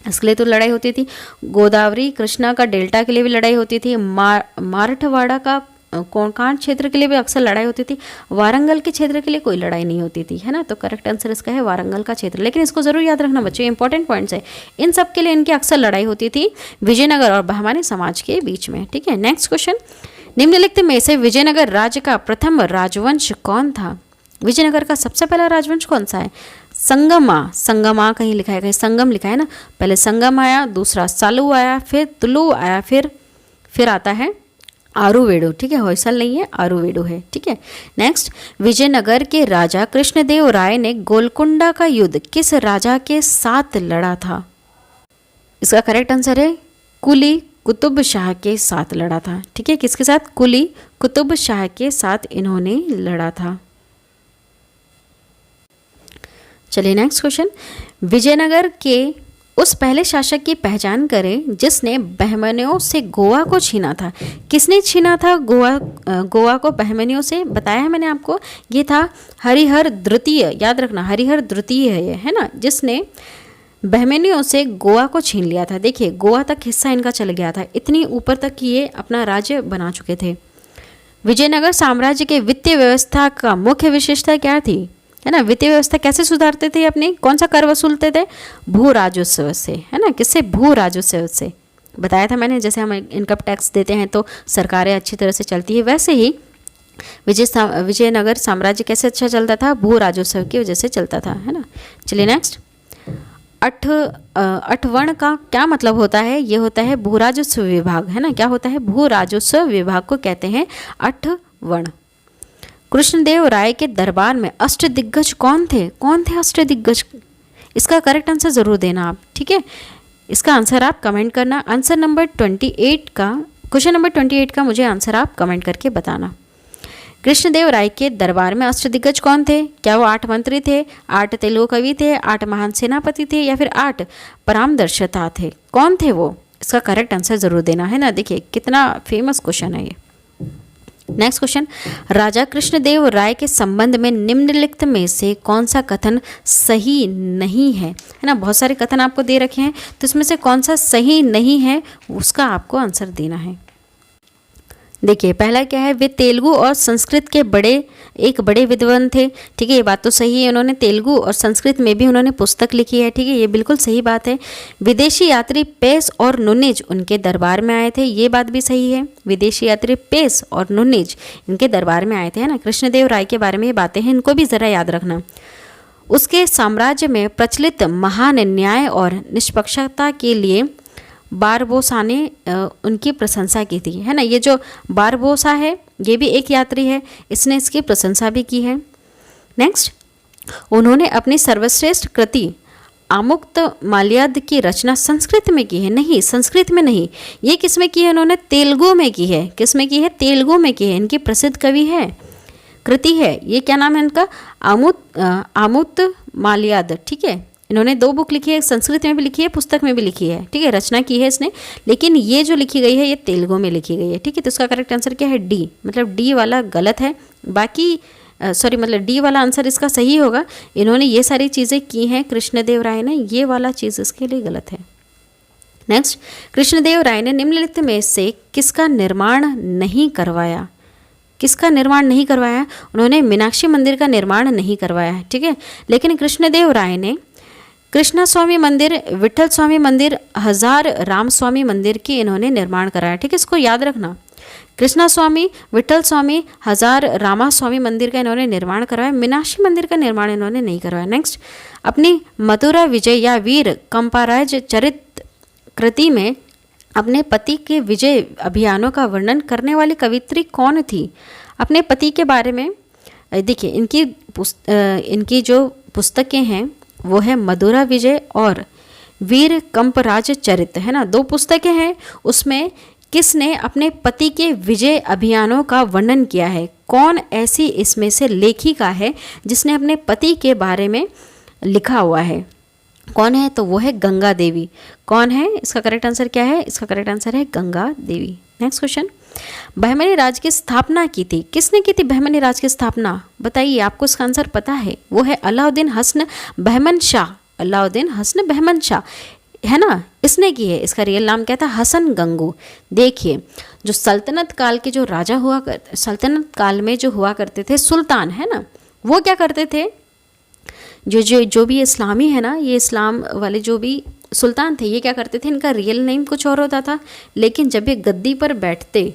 इसके लिए तो लड़ाई होती थी। गोदावरी कृष्णा का डेल्टा के लिए भी लड़ाई होती थी। मराठवाड़ा का कोंकण क्षेत्र के लिए भी अक्सर लड़ाई होती थी। वारंगल के क्षेत्र के लिए कोई लड़ाई नहीं होती थी, है ना। तो करेक्ट आंसर इसका है वारंगल का क्षेत्र। लेकिन इसको जरूर याद रखना बच्चों, इंपॉर्टेंट पॉइंट्स है। इन सब के लिए इनकी अक्सर लड़ाई होती थी विजयनगर और बहमानी समाज के बीच में, ठीक है। नेक्स्ट क्वेश्चन, निम्नलिखित में से विजयनगर राज्य का प्रथम राजवंश कौन था? विजयनगर का सबसे पहला राजवंश कौन सा है? संगमा कहीं लिखा है, कहीं संगम लिखा है ना। पहले संगम आया, दूसरा सालू आया, फिर तुलु आया, फिर आता है आरुवेडु, ठीक है। होयसल नहीं है, आरुवेडु है, ठीक है। नेक्स्ट, विजयनगर के राजा कृष्णदेव राय ने गोलकुंडा का युद्ध किस राजा के साथ लड़ा था? इसका करेक्ट आंसर है कुली कुतुब शाह के साथ लड़ा था, ठीक है। किसके साथ? कुली कुतुब शाह के साथ इन्होंने लड़ा था। चलिए नेक्स्ट क्वेश्चन, विजयनगर के उस पहले शासक की पहचान करें जिसने बहमनियों से गोवा को छीना था। किसने छीना था गोवा को बहमनियों से? बताया है मैंने आपको, ये था हरिहर द्वितीय, याद रखना हरिहर द्वितीय है ये, है ना, जिसने बहमनियों से गोवा को छीन लिया था। देखिए, गोवा तक हिस्सा इनका चल गया था, इतनी ऊपर तक ये अपना राज्य बना चुके थे। विजयनगर साम्राज्य के वित्तीय व्यवस्था का मुख्य विशेषता क्या थी, है ना? वित्तीय व्यवस्था कैसे सुधारते थे अपनी? कौन सा कर वसूलते थे? भू राजस्व से, है ना। किससे? भू राजस्व से। बताया था मैंने, जैसे हम इनकम टैक्स देते हैं तो सरकारें अच्छी तरह से चलती है, वैसे ही विजयनगर साम्राज्य कैसे अच्छा चलता था? भू राजस्व की वजह से चलता था, है ना। चलिए नेक्स्ट, अठवर्ण का क्या मतलब होता है? ये होता है भू राजस्व विभाग, है ना। क्या होता है? भू राजस्व विभाग को कहते हैं अठवर्ण। कृष्णदेव राय के दरबार में अष्टदिग्गज कौन थे? कौन थे अष्टदिग्गज? इसका करेक्ट आंसर जरूर देना आप, ठीक है। इसका आंसर आप कमेंट करना। आंसर नंबर 28 का, क्वेश्चन नंबर 28 का मुझे आंसर आप कमेंट करके बताना। कृष्णदेव राय के दरबार में अष्टदिग्गज कौन थे? क्या वो 8 मंत्री थे, 8 तेलुगु कवि थे, 8 महान सेनापति थे, या फिर 8 परामर्शदाता थे? कौन थे वो? इसका करेक्ट आंसर जरूर देना, है ना। देखिए कितना फेमस क्वेश्चन है ये। नेक्स्ट क्वेश्चन, राजा कृष्णदेव राय के संबंध में निम्नलिखित में से कौन सा कथन सही नहीं है? है ना, बहुत सारे कथन आपको दे रखे हैं, तो इसमें से कौन सा सही नहीं है उसका आपको आंसर देना है। देखिए पहला क्या है? वे तेलुगु और संस्कृत के एक बड़े विद्वान थे, ठीक है, ये बात तो सही है। उन्होंने तेलुगु और संस्कृत में भी उन्होंने पुस्तक लिखी है, ठीक है, ये बिल्कुल सही बात है। विदेशी यात्री पेस और नुनिज उनके दरबार में आए थे, ये बात भी सही है। विदेशी यात्री पेस और नुनिज इनके दरबार में आए थे, है ना। कृष्णदेव राय के बारे में ये बातें हैं, इनको भी ज़रा याद रखना। उसके साम्राज्य में प्रचलित महान न्याय और निष्पक्षता के लिए बारबोसा ने उनकी प्रशंसा की थी, है ना। ये जो बारबोसा है ये भी एक यात्री है, इसने इसकी प्रशंसा भी की है। नेक्स्ट, उन्होंने अपनी सर्वश्रेष्ठ कृति आमुक्त माल्याद की रचना संस्कृत में की है। नहीं, संस्कृत में नहीं, ये किस में की है? उन्होंने तेलुगु में की है। किस में की है? तेलुगु में की है। इनकी प्रसिद्ध कवि है, कृति है, ये क्या नाम है इनका? आमुक्त माल्याद, ठीक है। इन्होंने 2 बुक लिखी है, संस्कृत में भी लिखी है, पुस्तक में भी लिखी है, ठीक है, रचना की है इसने। लेकिन ये जो लिखी गई है ये तेलुगु में लिखी गई है, ठीक है। तो इसका करेक्ट आंसर क्या है? डी, मतलब डी वाला गलत है। बाकी मतलब डी वाला आंसर इसका सही होगा। इन्होंने ये सारी चीज़ें की हैं कृष्णदेव राय ने, ये वाला चीज़ इसके लिए गलत है। नेक्स्ट, कृष्णदेव राय ने निम्नलिखित में से किसका निर्माण नहीं करवाया? किसका निर्माण नहीं करवाया? उन्होंने मीनाक्षी मंदिर का निर्माण नहीं करवाया है, ठीक है। लेकिन कृष्णदेव राय ने कृष्णा स्वामी मंदिर, विठल स्वामी मंदिर, हजार राम स्वामी मंदिर की इन्होंने निर्माण कराया, ठीक है। इसको याद रखना, कृष्णा स्वामी, विठल स्वामी, हजार रामा स्वामी मंदिर का इन्होंने निर्माण करवाया, मीनाक्षी मंदिर का निर्माण इन्होंने नहीं करवाया। नेक्स्ट, अपनी मथुरा विजय या वीर कंपाराज चरित कृति में अपने पति के विजय अभियानों का वर्णन करने वाली कवित्री कौन थी? अपने पति के बारे में देखिए, इनकी जो पुस्तकें हैं वो है मधुरा विजय और वीर कंपराज चरित, है ना। 2 पुस्तकें हैं, उसमें किसने अपने पति के विजय अभियानों का वर्णन किया है? कौन ऐसी इसमें से लेखिका है जिसने अपने पति के बारे में लिखा हुआ है? कौन है? तो वो है गंगा देवी। कौन है? इसका करेक्ट आंसर क्या है? इसका करेक्ट आंसर है गंगा देवी। नेक्स्ट क्वेश्चन, बहमनी राज की स्थापना की थी, किसने की थी बहमनी राज की स्थापना? बताइए, आपको इसका आंसर पता है? वो है अलाउद्दीन हसन बहमन शाह। अलाउद्दीन हसन बहमन शाह है ना, इसने की है। इसका रियल नाम क्या था? हसन गंगू। देखिए, जो सल्तनत काल के जो राजा हुआ करते, सल्तनत काल में जो हुआ करते थे सुल्तान, है ना, वो क्या करते थे, जो भी इस्लामी है ना, ये इस्लाम वाले जो भी सुल्तान थे, ये क्या करते थे, इनका रियल नेम कुछ और होता था, लेकिन जब ये गद्दी पर बैठते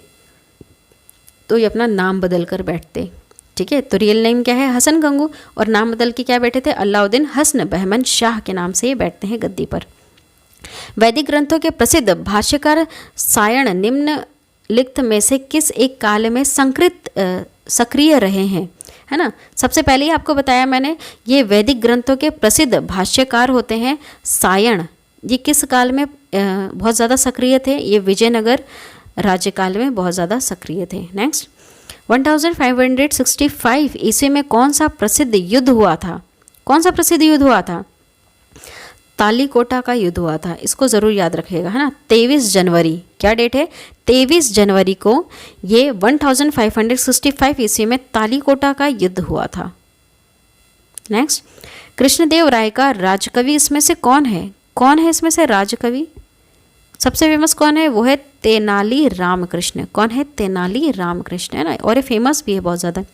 तो ये अपना नाम बदल कर बैठते। ठीक है, तो रियल नेम क्या है? हसन गंगू, और नाम बदल के क्या बैठे थे? अलाउद्दीन हसन बहमन शाह के नाम से ये बैठते हैं गद्दी पर। वैदिक ग्रंथों के प्रसिद्ध भाष्यकार सायण निम्नलिखित में से किस एक काल में सक्रिय रहे हैं? है ना, सबसे पहले ही आपको बताया मैंने, ये वैदिक ग्रंथों के प्रसिद्ध भाष्यकार होते हैं सायण। ये किस काल में बहुत ज़्यादा सक्रिय थे? ये विजयनगर राज्यकाल में बहुत ज़्यादा सक्रिय थे। नेक्स्ट, 1565 ईस्वी में कौन सा प्रसिद्ध युद्ध हुआ था? कौन सा प्रसिद्ध युद्ध हुआ था? तालीकोटा का युद्ध हुआ था। इसको ज़रूर याद रखिएगा, है ना। 23 जनवरी, क्या डेट है? 23 जनवरी को ये 1565 ईस्वी में तालीकोटा का युद्ध हुआ था। नेक्स्ट, कृष्णदेव राय का राजकवि इसमें से कौन है? कौन है इसमें से राजकवि? सबसे फेमस कौन है? वो है तेनाली रामकृष्ण। कौन है? तेनाली रामकृष्ण, है ना, और ये फेमस भी है बहुत ज़्यादा।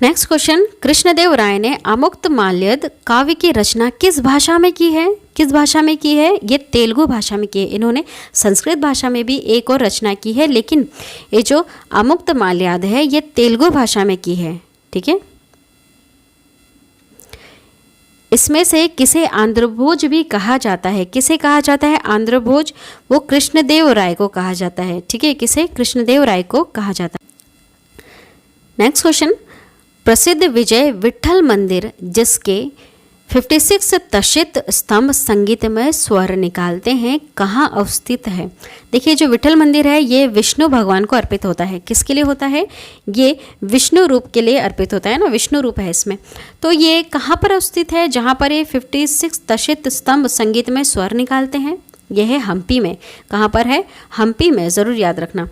नेक्स्ट क्वेश्चन, कृष्णदेव राय ने अमुक्तमाल्यद काव्य की रचना किस भाषा में की है? किस भाषा में की है? ये तेलुगु भाषा में की है। इन्होंने संस्कृत भाषा में भी एक और रचना की है, लेकिन ये जो अमुक्तमाल्यद है ये तेलुगु भाषा में की है। ठीक है, इसमें से किसे आंध्रभोज भी कहा जाता है? किसे कहा जाता है आंध्रभोज? वो कृष्णदेव राय को कहा जाता है। ठीक है, किसे? कृष्णदेव राय को कहा जाता है। नेक्स्ट क्वेश्चन, प्रसिद्ध विजय विट्ठल मंदिर जिसके 56 तशित स्तंभ संगीतमय स्वर निकालते हैं, कहाँ अवस्थित है? देखिए, जो विट्ठल मंदिर है ये विष्णु भगवान को अर्पित होता है। किसके लिए होता है? ये विष्णु रूप के लिए अर्पित होता है ना, विष्णु रूप है इसमें। तो ये कहाँ पर अवस्थित है? जहाँ पर ये 56 तशित स्तंभ संगीतमय स्वर निकालते हैं, यह है हम्पी में। कहाँ पर है? हम्पी में, ज़रूर याद रखना।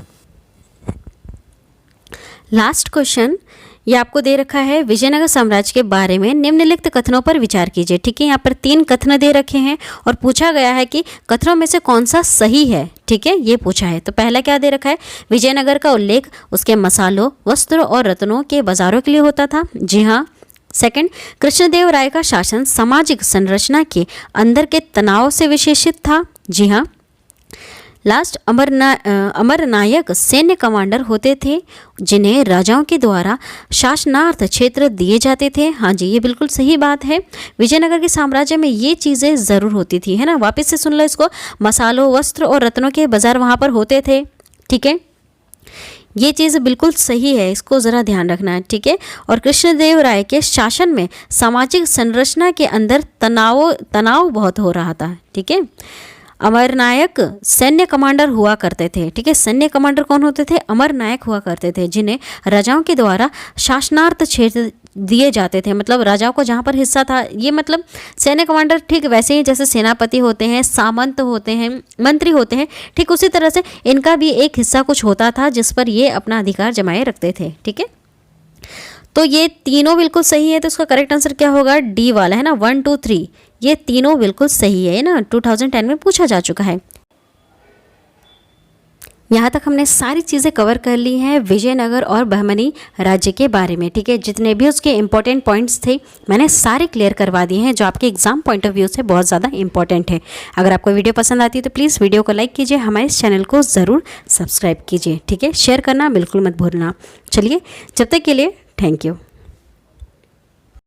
लास्ट क्वेश्चन, ये आपको दे रखा है विजयनगर साम्राज्य के बारे में निम्नलिखित कथनों पर विचार कीजिए। ठीक है, यहाँ पर 3 कथन दे रखे हैं और पूछा गया है कि कथनों में से कौन सा सही है। ठीक है, ये पूछा है। तो पहला क्या दे रखा है? विजयनगर का उल्लेख उसके मसालों, वस्त्रों और रत्नों के बाजारों के लिए होता था। जी हाँ। सेकंड, कृष्णदेव राय का शासन सामाजिक संरचना के अंदर के तनाव से विशेषित था। जी हाँ। लास्ट, अमरनायक सैन्य कमांडर होते थे जिन्हें राजाओं के द्वारा शासनार्थ क्षेत्र दिए जाते थे। हाँ जी, ये बिल्कुल सही बात है। विजयनगर के साम्राज्य में ये चीज़ें ज़रूर होती थी, है ना। वापस से सुन लो इसको, मसालों, वस्त्र और रत्नों के बाजार वहाँ पर होते थे। ठीक है, ये चीज़ बिल्कुल सही है, इसको ज़रा ध्यान रखना है। ठीक है, और कृष्णदेव राय के शासन में सामाजिक संरचना के अंदर तनाव बहुत हो रहा था। ठीक है, अमरनायक सैन्य कमांडर हुआ करते थे। ठीक है, सैन्य कमांडर कौन होते थे? अमरनायक हुआ करते थे जिन्हें राजाओं के द्वारा शासनार्थ क्षेत्र दिए जाते थे। मतलब राजाओं को जहाँ पर हिस्सा था, ये मतलब सैन्य कमांडर ठीक वैसे ही जैसे सेनापति होते हैं, सामंत होते हैं, मंत्री होते हैं, ठीक उसी तरह से इनका भी एक हिस्सा कुछ होता था जिस पर ये अपना अधिकार जमाए रखते थे। ठीक है, तो ये तीनों बिल्कुल सही है। तो इसका करेक्ट आंसर क्या होगा? डी वाला, है ना। 1, 2, 3 ये तीनों बिल्कुल सही है ना, 2010 में पूछा जा चुका है। यहाँ तक हमने सारी चीज़ें कवर कर ली हैं विजयनगर और बहमनी राज्य के बारे में। ठीक है, जितने भी उसके इंपॉर्टेंट पॉइंट्स थे मैंने सारे क्लियर करवा दिए हैं, जो आपके एग्जाम पॉइंट ऑफ व्यू से बहुत ज़्यादा इंपॉर्टेंट है। अगर आपको वीडियो पसंद आती है तो प्लीज़ वीडियो को लाइक कीजिए, हमारे इस चैनल को ज़रूर सब्सक्राइब कीजिए। ठीक है, शेयर करना बिल्कुल मत भूलना। चलिए, जब तक के लिए थैंक यू।